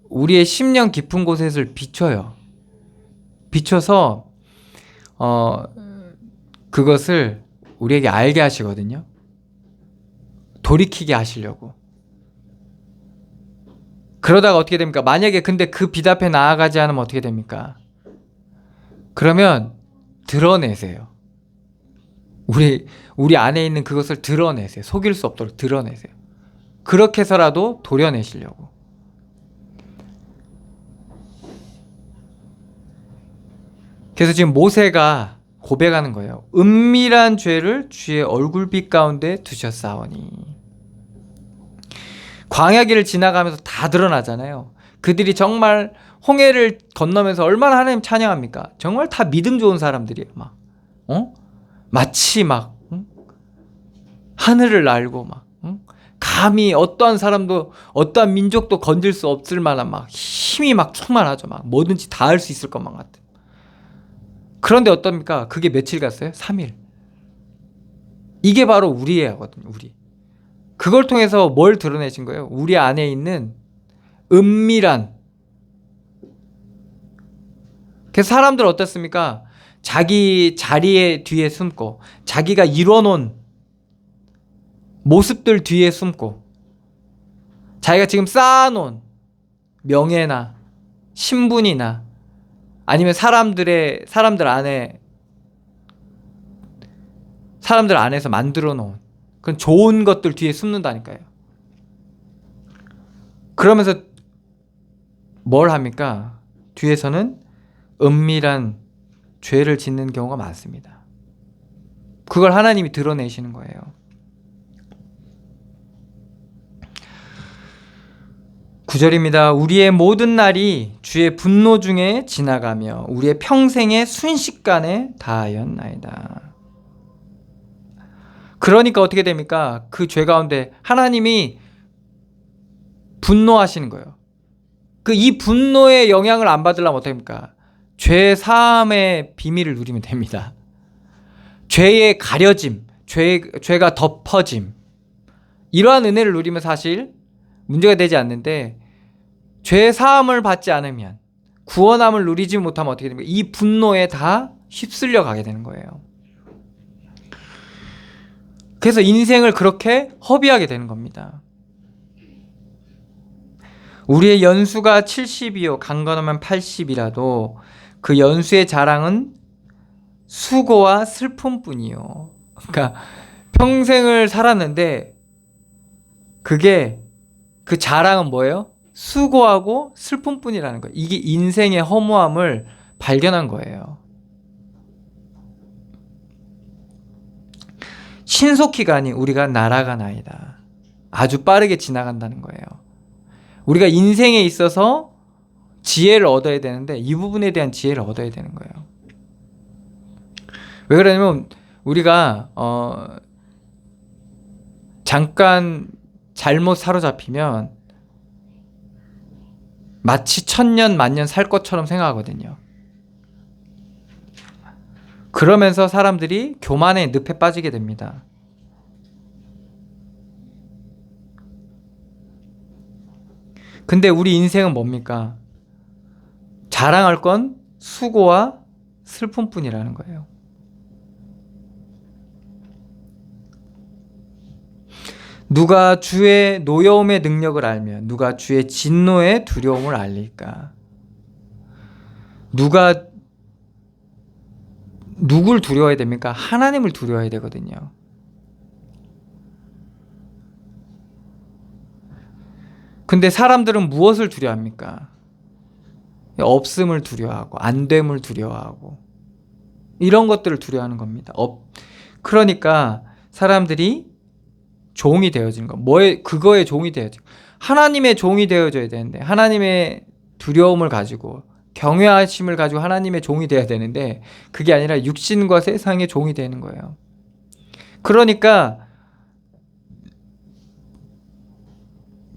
우리의 심령 깊은 곳을 비춰요. 비춰서 그것을 우리에게 알게 하시거든요. 돌이키게 하시려고. 그러다가 어떻게 됩니까? 만약에 근데 그 빛 앞에 나아가지 않으면 어떻게 됩니까? 그러면 드러내세요. 우리 안에 있는 그것을 드러내세요. 속일 수 없도록 드러내세요. 그렇게 해서라도 도려내시려고. 그래서 지금 모세가 고백하는 거예요. 은밀한 죄를 주의 얼굴빛 가운데 두셨사오니. 광야길을 지나가면서 다 드러나잖아요. 그들이 정말 홍해를 건너면서 얼마나 하나님 찬양합니까? 정말 다 믿음 좋은 사람들이에요. 마치 하늘을 날고 감히 어떠한 사람도 어떠한 민족도 건질 수 없을 만한 힘이 충만하죠. 뭐든지 다 할 수 있을 것만 같아. 그런데 어떻습니까? 그게 며칠 갔어요? 3일. 이게 바로 우리거든요. 우리. 그걸 통해서 뭘 드러내신 거예요? 우리 안에 있는 은밀한. 그래서 사람들 어떻습니까? 자기 자리에 뒤에 숨고 자기가 이뤄놓은 모습들 뒤에 숨고 자기가 지금 쌓아놓은 명예나 신분이나 아니면 사람들 안에서 만들어 놓은 그런 좋은 것들 뒤에 숨는다니까요. 그러면서 뭘 합니까? 뒤에서는 은밀한 죄를 짓는 경우가 많습니다. 그걸 하나님이 드러내시는 거예요. 구절입니다. 우리의 모든 날이 주의 분노 중에 지나가며 우리의 평생의 순식간에 다하였나이다. 그러니까 어떻게 됩니까? 그 죄 가운데 하나님이 분노하시는 거예요. 그 이 분노의 영향을 안 받으려면 어떻게 합니까? 죄 사함의 비밀을 누리면 됩니다. 죄의 가려짐, 죄가 덮어짐, 이러한 은혜를 누리면 사실 문제가 되지 않는데, 죄 사함을 받지 않으면, 구원함을 누리지 못하면 어떻게 됩니까? 이 분노에 다 휩쓸려 가게 되는 거예요. 그래서 인생을 그렇게 허비하게 되는 겁니다. 우리의 연수가 70이요 강건하면 80이라도 그 연수의 자랑은 수고와 슬픔뿐이요. 그러니까 평생을 살았는데 그게 그 자랑은 뭐예요? 수고하고 슬픔뿐이라는 거예요. 이게 인생의 허무함을 발견한 거예요. 신속히가 아닌 우리가 날아가나이다. 아주 빠르게 지나간다는 거예요. 우리가 인생에 있어서 지혜를 얻어야 되는데 이 부분에 대한 지혜를 얻어야 되는 거예요. 왜 그러냐면 우리가 잠깐 잘못 사로잡히면 마치 1000년 만년 살 것처럼 생각하거든요. 그러면서 사람들이 교만의 늪에 빠지게 됩니다. 근데 우리 인생은 뭡니까? 자랑할 건 수고와 슬픔뿐이라는 거예요. 누가 주의 노여움의 능력을 알며 누가 주의 진노의 두려움을 알릴까? 누굴 두려워해야 됩니까? 하나님을 두려워해야 되거든요. 근데 사람들은 무엇을 두려워합니까? 없음을 두려워하고 안됨을 두려워하고 이런 것들을 두려워하는 겁니다. 그러니까 사람들이 종이 되어지는 거. 그거에 종이 되어지고 하나님의 종이 되어져야 되는데 하나님의 두려움을 가지고 경외하심을 가지고 하나님의 종이 되어야 되는데 그게 아니라 육신과 세상의 종이 되는 거예요. 그러니까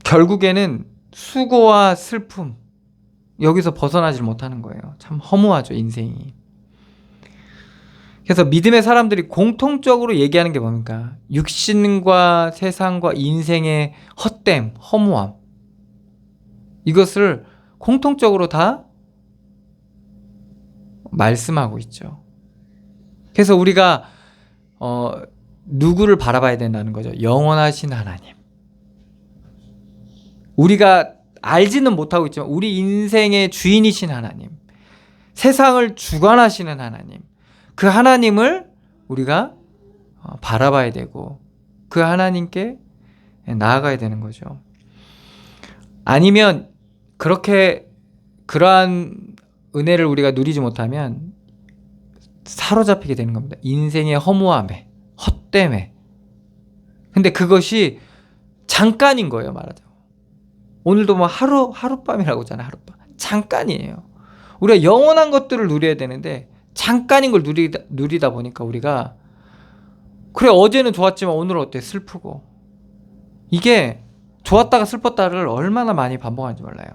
결국에는 수고와 슬픔 여기서 벗어나질 못하는 거예요. 참 허무하죠, 인생이. 그래서 믿음의 사람들이 공통적으로 얘기하는 게 뭡니까? 육신과 세상과 인생의 헛됨, 허무함, 이것을 공통적으로 다 말씀하고 있죠. 그래서 우리가 누구를 바라봐야 된다는 거죠? 영원하신 하나님. 우리가 알지는 못하고 있지만 우리 인생의 주인이신 하나님, 세상을 주관하시는 하나님, 그 하나님을 우리가 바라봐야 되고 그 하나님께 나아가야 되는 거죠. 아니면 그러한 은혜를 우리가 누리지 못하면 사로잡히게 되는 겁니다. 인생의 허무함에, 헛됨에. 근데 그것이 잠깐인 거예요, 말하자면. 오늘도 뭐 하룻밤이라고 하잖아요. 하룻밤. 잠깐이에요. 우리가 영원한 것들을 누려야 되는데 잠깐인 걸 누리다 보니까 우리가 그래 어제는 좋았지만 오늘은 어때? 슬프고. 이게 좋았다가 슬펐다를 얼마나 많이 반복하는지 몰라요.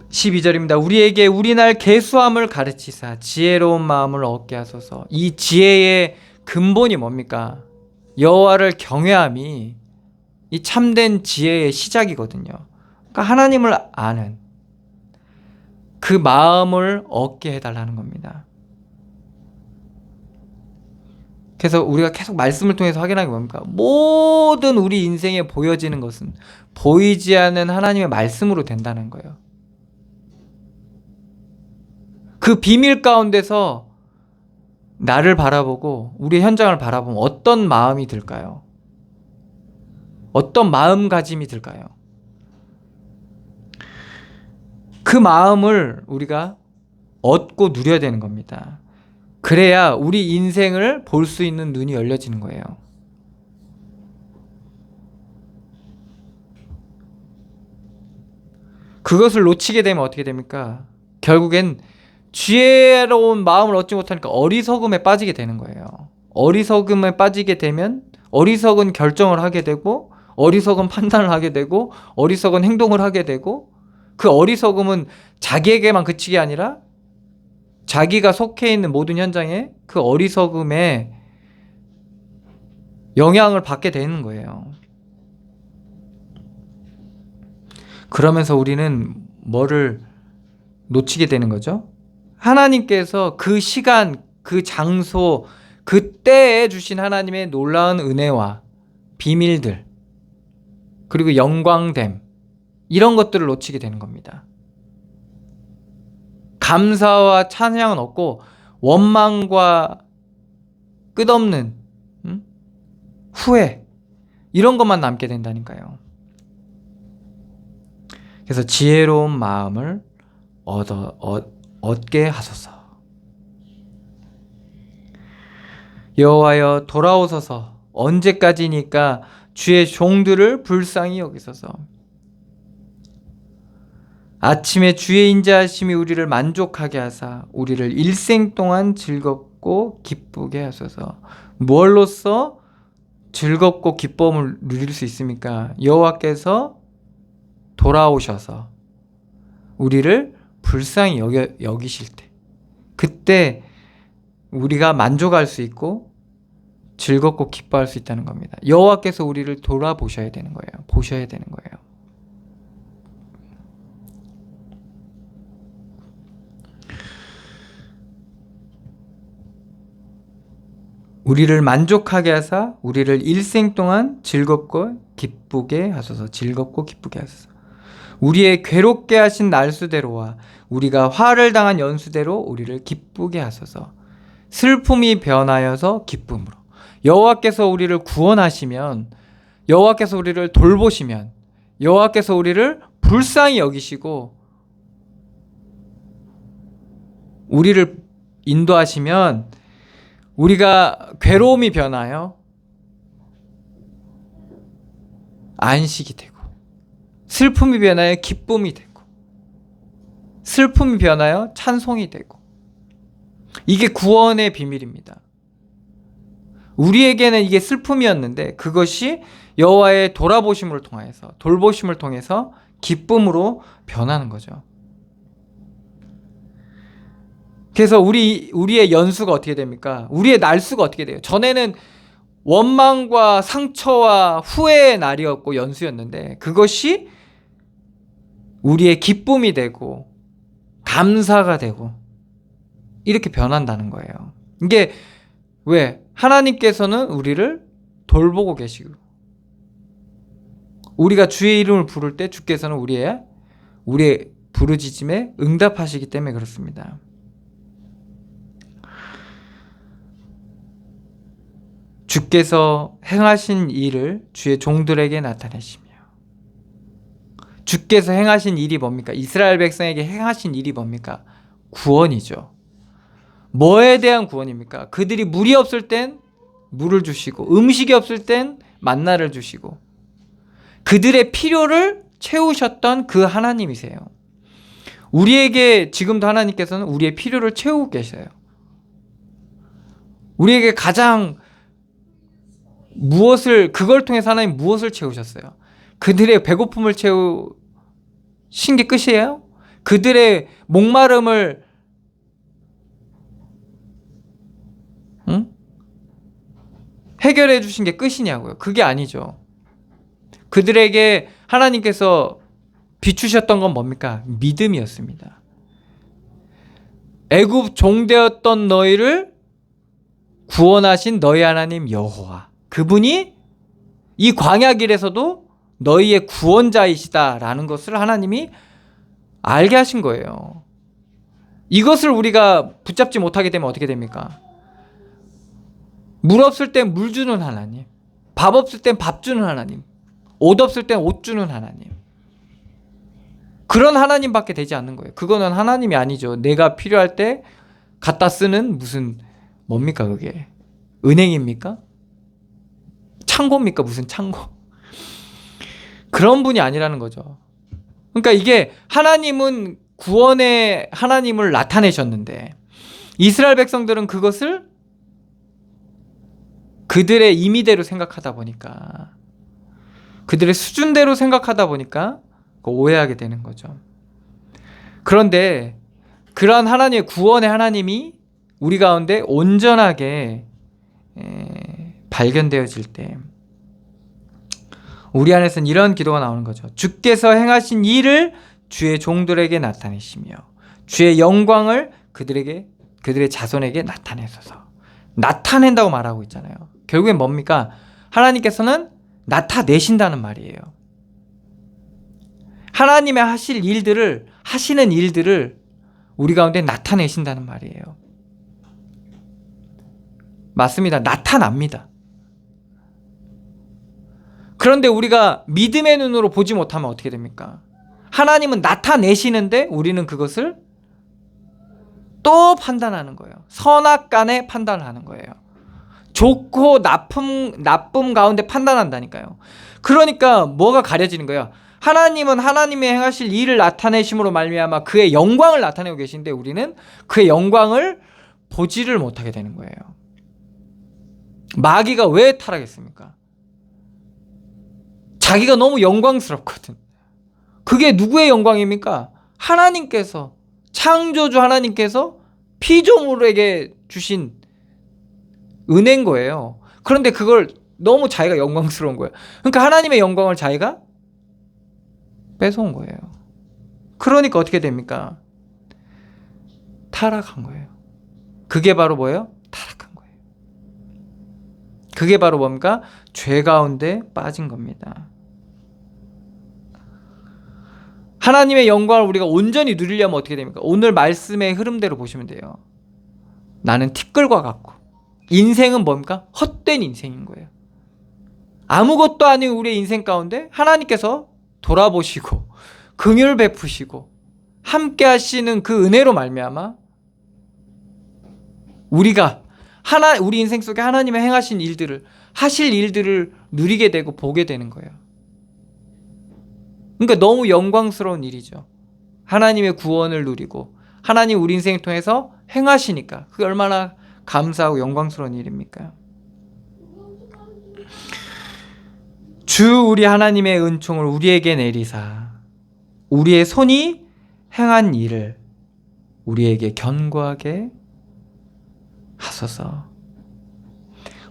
(12절입니다) 우리에게 우리날 계수함을 가르치사 지혜로운 마음을 얻게 하소서. 이 지혜의 근본이 뭡니까? 여호와를 경외함이 이 참된 지혜의 시작이거든요. 그러니까 하나님을 아는, 그 마음을 얻게 해달라는 겁니다. 그래서 우리가 계속 말씀을 통해서 확인하는 게 뭡니까? 모든 우리 인생에 보여지는 것은 보이지 않는 하나님의 말씀으로 된다는 거예요. 그 비밀 가운데서 나를 바라보고 우리 현장을 바라보면 어떤 마음이 들까요? 어떤 마음가짐이 들까요? 그 마음을 우리가 얻고 누려야 되는 겁니다. 그래야 우리 인생을 볼 수 있는 눈이 열려지는 거예요. 그것을 놓치게 되면 어떻게 됩니까? 결국엔 지혜로운 마음을 얻지 못하니까 어리석음에 빠지게 되는 거예요. 어리석음에 빠지게 되면 어리석은 결정을 하게 되고 어리석은 판단을 하게 되고 어리석은 행동을 하게 되고 그 어리석음은 자기에게만 그치게 아니라 자기가 속해 있는 모든 현장에 그 어리석음에 영향을 받게 되는 거예요. 그러면서 우리는 뭐를 놓치게 되는 거죠? 하나님께서 그 시간, 그 장소, 그 때에 주신 하나님의 놀라운 은혜와 비밀들, 그리고 영광됨, 이런 것들을 놓치게 되는 겁니다. 감사와 찬양은 없고 원망과 끝없는 후회, 이런 것만 남게 된다니까요. 그래서 지혜로운 마음을 얻게 하소서. 여호와여 돌아오소서. 언제까지니까 주의 종들을 불쌍히 여기소서. 아침에 주의 인자하심이 우리를 만족하게 하사 우리를 일생 동안 즐겁고 기쁘게 하소서. 무엇로써 즐겁고 기쁨을 누릴 수 있습니까? 여호와께서 돌아오셔서 우리를 불쌍히 여기실 때, 그때 우리가 만족할 수 있고 즐겁고 기뻐할 수 있다는 겁니다. 여호와께서 우리를 돌아보셔야 되는 거예요. 보셔야 되는 거예요. 우리를 만족하게 하사 우리를 일생 동안 즐겁고 기쁘게 하소서. 즐겁고 기쁘게 하소서. 우리의 괴롭게 하신 날수대로와 우리가 화를 당한 연수대로 우리를 기쁘게 하소서. 슬픔이 변하여서 기쁨으로. 여호와께서 우리를 구원하시면, 여호와께서 우리를 돌보시면, 여호와께서 우리를 불쌍히 여기시고 우리를 인도하시면 우리가 괴로움이 변하여 안식이 되고, 슬픔이 변하여 기쁨이 되고, 슬픔이 변하여 찬송이 되고, 이게 구원의 비밀입니다. 우리에게는 이게 슬픔이었는데 그것이 여호와의 돌아보심을 통해서, 돌보심을 통해서 기쁨으로 변하는 거죠. 그래서 우리의 연수가 어떻게 됩니까? 우리의 날수가 어떻게 돼요? 전에는 원망과 상처와 후회의 날이었고 연수였는데 그것이 우리의 기쁨이 되고 감사가 되고 이렇게 변한다는 거예요. 이게 왜? 하나님께서는 우리를 돌보고 계시고 우리가 주의 이름을 부를 때 주께서는 우리의 부르짖음에 응답하시기 때문에 그렇습니다. 주께서 행하신 일을 주의 종들에게 나타내시며, 주께서 행하신 일이 뭡니까? 이스라엘 백성에게 행하신 일이 뭡니까? 구원이죠. 뭐에 대한 구원입니까? 그들이 물이 없을 땐 물을 주시고 음식이 없을 땐 만나를 주시고 그들의 필요를 채우셨던 그 하나님이세요. 우리에게 지금도 하나님께서는 우리의 필요를 채우고 계셔요. 우리에게 가장 그걸 통해서 하나님 무엇을 채우셨어요? 그들의 배고픔을 채우신 게 끝이에요? 그들의 목마름을 해결해 주신 게 끝이냐고요? 그게 아니죠. 그들에게 하나님께서 비추셨던 건 뭡니까? 믿음이었습니다. 애굽 종되었던 너희를 구원하신 너희 하나님 여호와, 그분이 이 광야 길에서도 너희의 구원자이시다라는 것을 하나님이 알게 하신 거예요. 이것을 우리가 붙잡지 못하게 되면 어떻게 됩니까? 물 없을 땐 물 주는 하나님, 밥 없을 땐 밥 주는 하나님, 옷 없을 땐 옷 주는 하나님, 그런 하나님밖에 되지 않는 거예요. 그거는 하나님이 아니죠. 내가 필요할 때 갖다 쓰는 무슨 뭡니까 그게? 은행입니까? 창고입니까? 무슨 창고? 그런 분이 아니라는 거죠. 그러니까 이게 하나님은 구원의 하나님을 나타내셨는데 이스라엘 백성들은 그것을 그들의 임의대로 생각하다 보니까, 그들의 수준대로 생각하다 보니까 오해하게 되는 거죠. 그런데 그러한 하나님의 구원의 하나님이 우리 가운데 온전하게 발견되어질 때 우리 안에서는 이런 기도가 나오는 거죠. 주께서 행하신 일을 주의 종들에게 나타내시며 주의 영광을 그들의 자손에게 나타내소서. 나타낸다고 말하고 있잖아요. 결국엔 뭡니까? 하나님께서는 나타내신다는 말이에요. 하나님의 하시는 일들을 우리 가운데 나타내신다는 말이에요. 맞습니다. 나타납니다. 그런데 우리가 믿음의 눈으로 보지 못하면 어떻게 됩니까? 하나님은 나타내시는데 우리는 그것을 또 판단하는 거예요. 선악간에 판단하는 거예요. 좋고 나쁨 가운데 판단한다니까요. 그러니까 뭐가 가려지는 거예요? 하나님은 하나님의 행하실 일을 나타내심으로 말미암아 그의 영광을 나타내고 계신데 우리는 그의 영광을 보지를 못하게 되는 거예요. 마귀가 왜 타락했습니까? 자기가 너무 영광스럽거든. 그게 누구의 영광입니까? 하나님께서, 창조주 하나님께서 피조물에게 주신 은혜인 거예요. 그런데 그걸 너무 자기가 영광스러운 거예요. 그러니까 하나님의 영광을 자기가 뺏어온 거예요. 그러니까 어떻게 됩니까? 타락한 거예요. 그게 바로 뭐예요? 타락한 거예요. 그게 바로 뭡니까? 죄 가운데 빠진 겁니다. 하나님의 영광을 우리가 온전히 누리려면 어떻게 됩니까? 오늘 말씀의 흐름대로 보시면 돼요. 나는 티끌과 같고 인생은 뭡니까? 헛된 인생인 거예요. 아무것도 아닌 우리의 인생 가운데 하나님께서 돌아보시고 긍휼 베푸시고 함께 하시는 그 은혜로 말미암아 우리가 우리 인생 속에 하나님의 행하신 일들을, 하실 일들을 누리게 되고 보게 되는 거예요. 그러니까 너무 영광스러운 일이죠. 하나님의 구원을 누리고 하나님 우리 인생을 통해서 행하시니까 그게 얼마나 감사하고 영광스러운 일입니까? 주 우리 하나님의 은총을 우리에게 내리사 우리의 손이 행한 일을 우리에게 견고하게 하소서.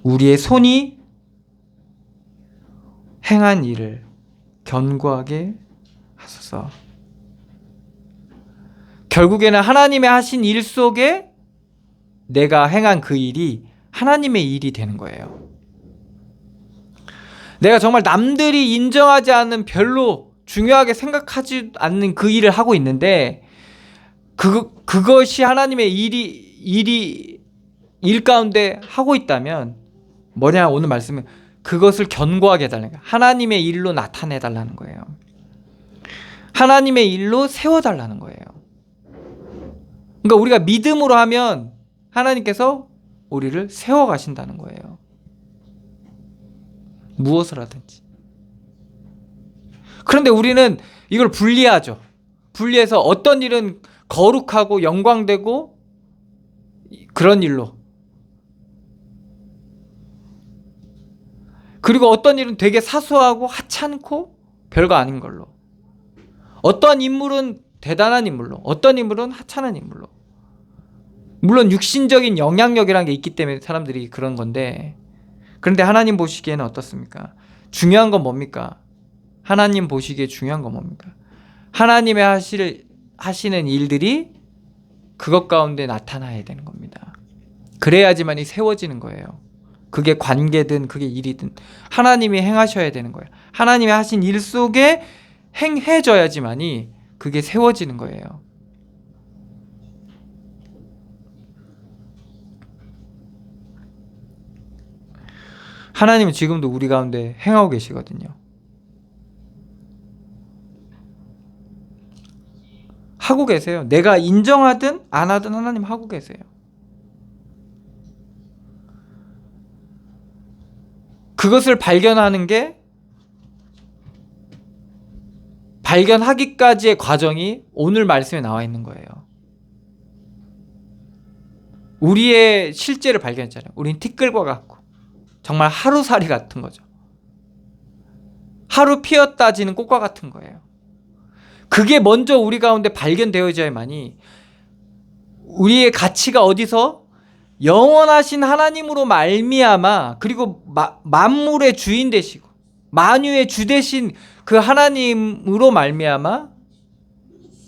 우리의 손이 행한 일을 견고하게 하소서. 결국에는 하나님의 하신 일 속에 내가 행한 그 일이 하나님의 일이 되는 거예요. 내가 정말 남들이 인정하지 않는, 별로 중요하게 생각하지 않는 그 일을 하고 있는데 그것이 하나님의 일 가운데 하고 있다면 뭐냐, 오늘 말씀은 그것을 견고하게 해달라는 거예요. 하나님의 일로 나타내달라는 거예요. 하나님의 일로 세워달라는 거예요. 그러니까 우리가 믿음으로 하면 하나님께서 우리를 세워가신다는 거예요. 무엇을 하든지. 그런데 우리는 이걸 분리하죠. 분리해서 어떤 일은 거룩하고 영광되고 그런 일로, 그리고 어떤 일은 되게 사소하고 하찮고 별거 아닌 걸로, 어떠한 인물은 대단한 인물로, 어떤 인물은 하찮은 인물로. 물론 육신적인 영향력이라는 게 있기 때문에 사람들이 그런 건데, 그런데 하나님 보시기에는 어떻습니까? 중요한 건 뭡니까? 하나님 보시기에 중요한 건 뭡니까? 하나님의 하시는 일들이 그것 가운데 나타나야 되는 겁니다. 그래야지만이 세워지는 거예요. 그게 관계든 그게 일이든 하나님이 행하셔야 되는 거예요. 하나님이 하신 일 속에 행해져야지만이 그게 세워지는 거예요. 하나님은 지금도 우리 가운데 행하고 계시거든요. 하고 계세요. 내가 인정하든 안 하든 하나님 하고 계세요. 그것을 발견하는 게 발견하기까지의 과정이 오늘 말씀에 나와 있는 거예요. 우리의 실제를 발견했잖아요. 우린 티끌과 같고 정말 하루살이 같은 거죠. 하루 피었다 지는 꽃과 같은 거예요. 그게 먼저 우리 가운데 발견되어져야만이 우리의 가치가 어디서 영원하신 하나님으로 말미암아 그리고 만물의 주인 되시고 만유의 주 되신 그 하나님으로 말미암아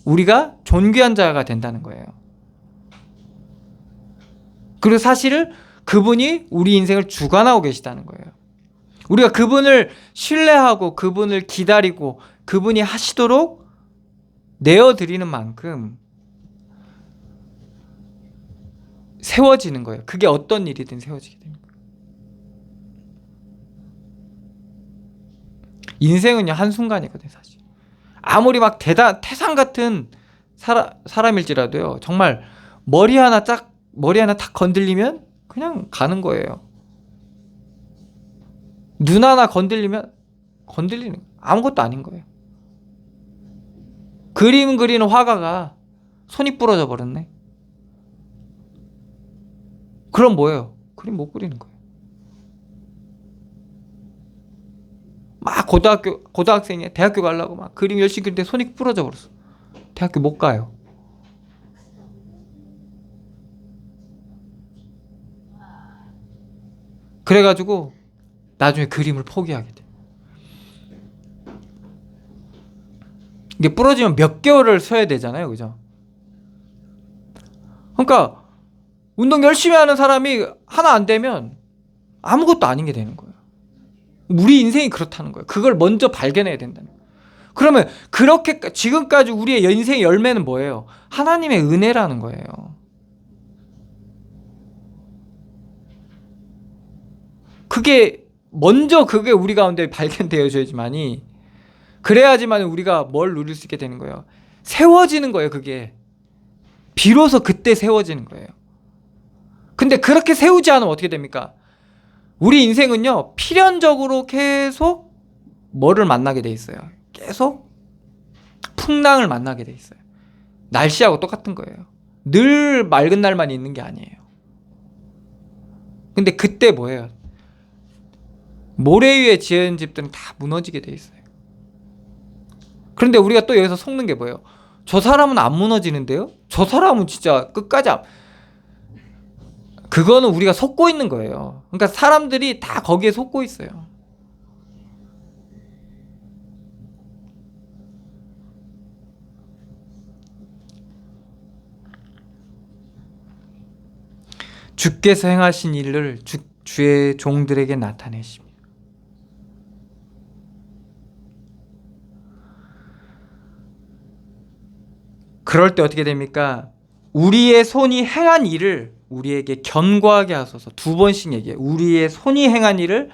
우리가 존귀한 자가 된다는 거예요. 그리고 사실 그분이 우리 인생을 주관하고 계시다는 거예요. 우리가 그분을 신뢰하고 그분을 기다리고 그분이 하시도록 내어드리는 만큼 세워지는 거예요. 그게 어떤 일이든 세워지게 되는 거예요. 인생은요 한순간이거든요. 사실 아무리 막 태산 같은 사람일지라도요 정말 머리 하나 딱 건들리면 그냥 가는 거예요. 눈 하나 건들리면 건들리는 아무것도 아닌 거예요. 그림 그리는 화가가 손이 부러져 버렸네. 그럼 뭐예요? 그림 못 그리는 거예요. 막 고등학생이 대학교 가려고 막 그림 열심히 그리는데 손이 부러져 버렸어. 대학교 못 가요. 그래가지고 나중에 그림을 포기하게 돼. 이게 부러지면 몇 개월을 써야 되잖아요, 그죠? 그러니까 운동 열심히 하는 사람이 하나 안 되면 아무것도 아닌 게 되는 거예요. 우리 인생이 그렇다는 거예요. 그걸 먼저 발견해야 된다는 거예요. 그러면 그렇게 지금까지 우리의 인생의 열매는 뭐예요? 하나님의 은혜라는 거예요. 그게 먼저 그게 우리 가운데 발견되어져야지만이 그래야지만 우리가 뭘 누릴 수 있게 되는 거예요. 세워지는 거예요. 그게 비로소 그때 세워지는 거예요. 근데 그렇게 세우지 않으면 어떻게 됩니까? 우리 인생은요 필연적으로 계속 뭐를 만나게 돼 있어요. 계속 풍랑을 만나게 돼 있어요. 날씨하고 똑같은 거예요. 늘 맑은 날만 있는 게 아니에요. 근데 그때 뭐예요? 모래 위에 지은 집들은 다 무너지게 돼 있어요. 그런데 우리가 또 여기서 속는 게 뭐예요? 저 사람은 안 무너지는데요? 저 사람은 진짜 끝까지 그거는 우리가 속고 있는 거예요. 그러니까 사람들이 다 거기에 속고 있어요. 주께서 행하신 일을 주의 종들에게 나타내십니다. 그럴 때 어떻게 됩니까? 우리의 손이 행한 일을 우리에게 견고하게 하소서. 2번씩 얘기해요. 우리의 손이 행한 일을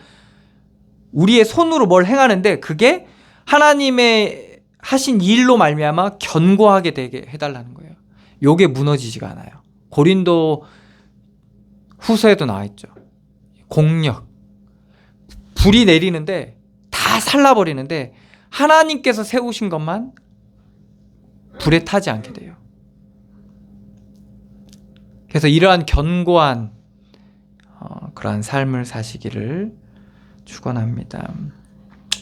우리의 손으로 뭘 행하는데 그게 하나님의 하신 일로 말미암아 견고하게 되게 해달라는 거예요. 요게 무너지지가 않아요. 고린도 후서에도 나와 있죠. 공력. 불이 내리는데 다 살라버리는데 하나님께서 세우신 것만 불에 타지 않게 돼요. 그래서 이러한 견고한 그러한 삶을 사시기를 축원합니다.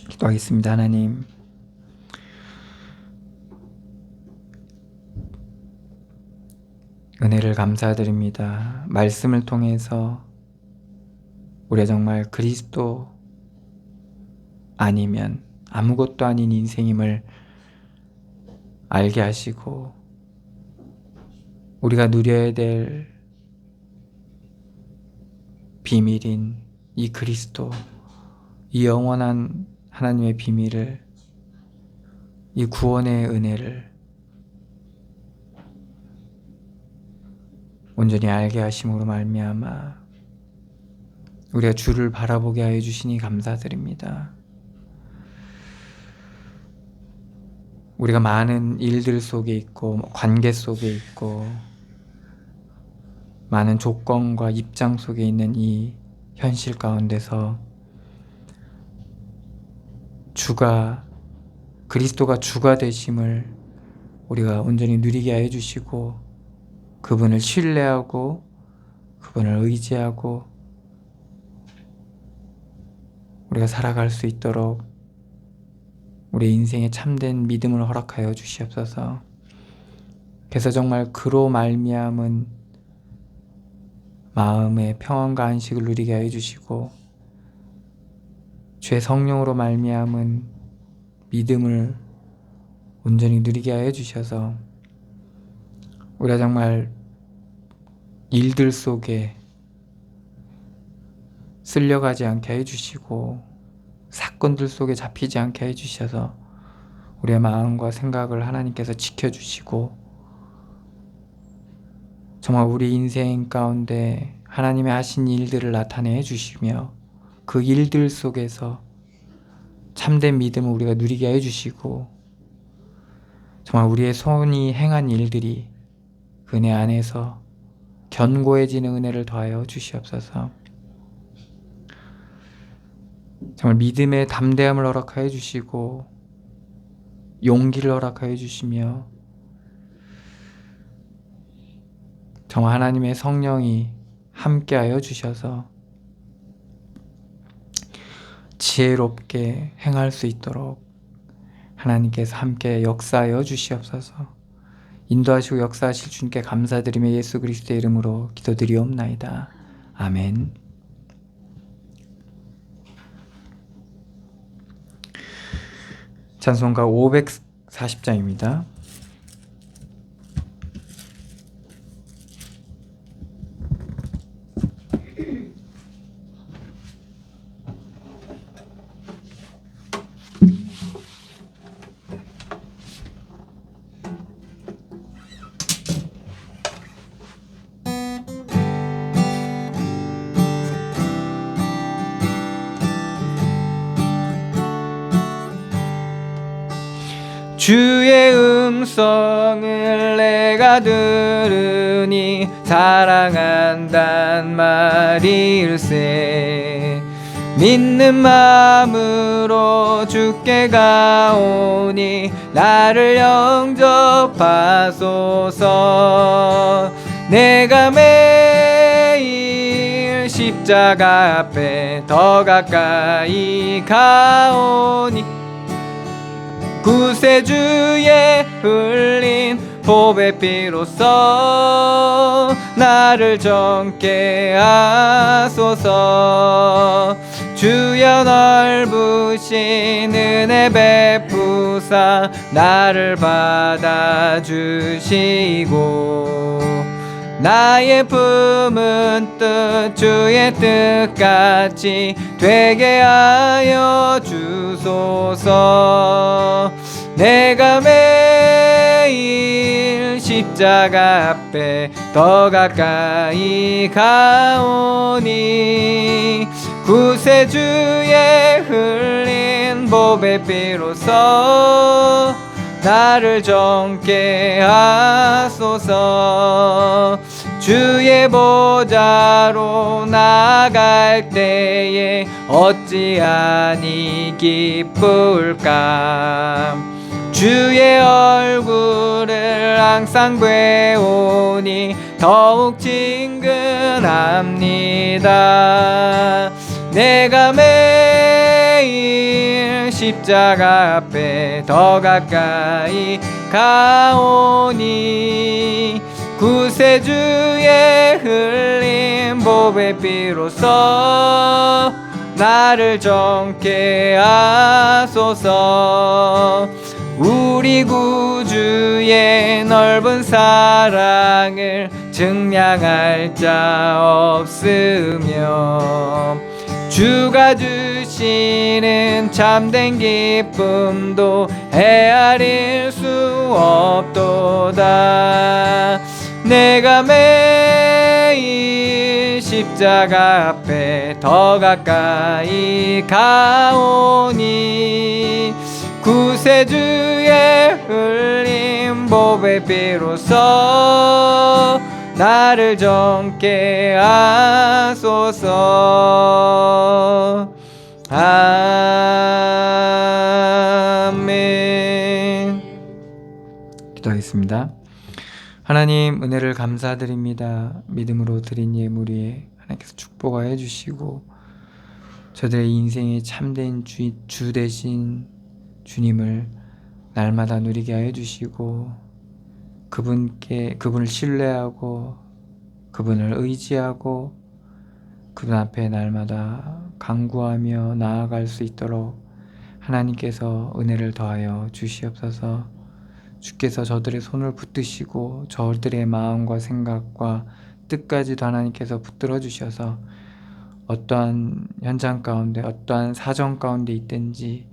기도하겠습니다. 하나님, 은혜를 감사드립니다. 말씀을 통해서 우리가 정말 그리스도 아니면 아무것도 아닌 인생임을 알게 하시고 우리가 누려야 될 비밀인 이 그리스도, 이 영원한 하나님의 비밀을, 이 구원의 은혜를 온전히 알게 하심으로 말미암아 우리가 주를 바라보게 하여 주시니 감사드립니다. 우리가 많은 일들 속에 있고 관계 속에 있고 많은 조건과 입장 속에 있는 이 현실 가운데서 그리스도가 주가 되심을 우리가 온전히 누리게 하여 주시고, 그분을 신뢰하고 그분을 의지하고 우리가 살아갈 수 있도록 우리 인생에 참된 믿음을 허락하여 주시옵소서. 그래서 정말 그로 말미암은 마음의 평안과 안식을 누리게 하여 주시고, 주의 성령으로 말미암은 믿음을 온전히 누리게 하여 주셔서 우리가 정말 일들 속에 쓸려가지 않게 해주시고 사건들 속에 잡히지 않게 해주셔서 우리의 마음과 생각을 하나님께서 지켜주시고, 정말 우리 인생 가운데 하나님의 하신 일들을 나타내 주시며 그 일들 속에서 참된 믿음을 우리가 누리게 해주시고, 정말 우리의 손이 행한 일들이 그 은혜 안에서 견고해지는 은혜를 더하여 주시옵소서. 정말 믿음의 담대함을 허락하여 주시고 용기를 허락하여 주시며, 정말 하나님의 성령이 함께하여 주셔서 지혜롭게 행할 수 있도록 하나님께서 함께 역사하여 주시옵소서. 인도하시고 역사하실 주님께 감사드리며 예수 그리스도의 이름으로 기도드리옵나이다. 아멘. 찬송가 540장입니다. 주의 음성을 내가 들으니 사랑한단 말일세. 믿는 마음으로 주께 가오니 나를 영접하소서. 내가 매일 십자가 앞에 더 가까이 가오니 구세주의 흘린 보배 피로써 나를 정케 하소서. 주여 넓으신 은혜 베푸사 나를 받아주시고, 나의 품은 뜻 주의 뜻같이 되게 하여 주소서. 내가 매일 십자가 앞에 더 가까이 가오니 구세주의 흘린 보배 피로써 나를 정케 하소서. 주의 보좌로 나갈 때에 어찌하니 기쁠까. 주의 얼굴을 항상 뵈오니 더욱 친근합니다. 내가 매일 십자가 앞에 더 가까이 가오니 구세주의 흘린 보배 피로써 나를 정케 하소서. 우리 구주의 넓은 사랑을 증량할 자 없으며 주가 주시는 참된 기쁨도 헤아릴 수 없도다. 내가 매일 십자가 앞에 더 가까이 가오니 구세주의 흘린 보배 피로써 나를 정케 하소서. 아멘. 기도하겠습니다. 하나님, 은혜를 감사드립니다. 믿음으로 드린 예물이 하나님께서 축복하여 주시고 저들의 인생의 참된 주 되신 주님을 날마다 누리게 하여 주시고 그분을 신뢰하고 그분을 의지하고 그분 앞에 날마다 간구하며 나아갈 수 있도록 하나님께서 은혜를 더하여 주시옵소서. 주께서 저들의 손을 붙드시고 저들의 마음과 생각과 뜻까지도 하나님께서 붙들어 주셔서 어떠한 현장 가운데 어떠한 사정 가운데 있든지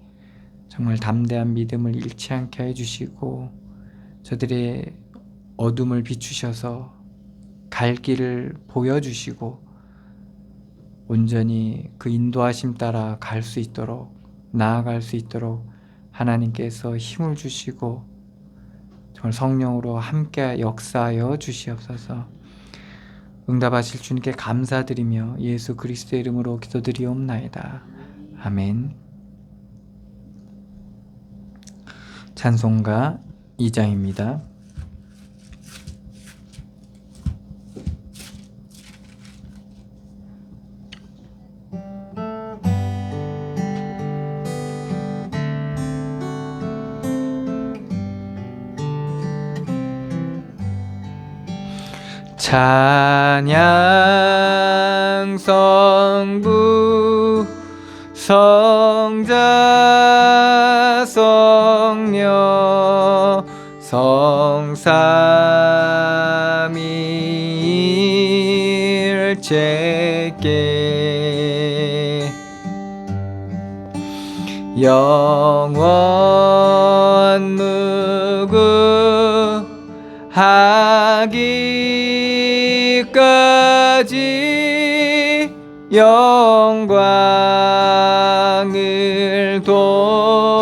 정말 담대한 믿음을 잃지 않게 해주시고 저들의 어둠을 비추셔서 갈 길을 보여주시고 온전히 그 인도하심 따라 갈 수 있도록 나아갈 수 있도록 하나님께서 힘을 주시고 정말 성령으로 함께 역사하여 주시옵소서. 응답하실 주님께 감사드리며 예수 그리스도의 이름으로 기도드리옵나이다. 아멘. 찬송가 2장입니다. 찬양 성부 성자 성녀 성삼위일체께 영원 무궁하기까지 영광을 돌리세.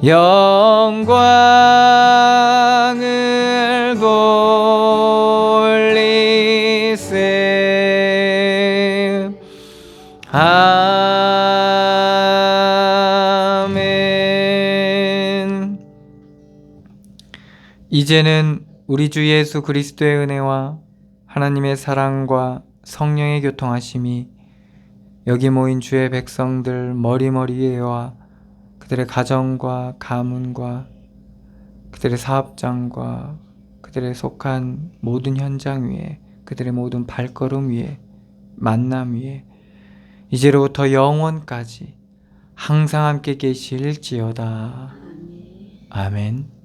영광을 돌리세. 아멘. 이제는 우리 주 예수 그리스도의 은혜와 하나님의 사랑과 성령의 교통하심이 여기 모인 주의 백성들 머리머리에와 그들의 가정과 가문과 그들의 사업장과 그들의 속한 모든 현장 위에 그들의 모든 발걸음 위에 만남 위에 이제로부터 영원까지 항상 함께 계실지어다. 아멘.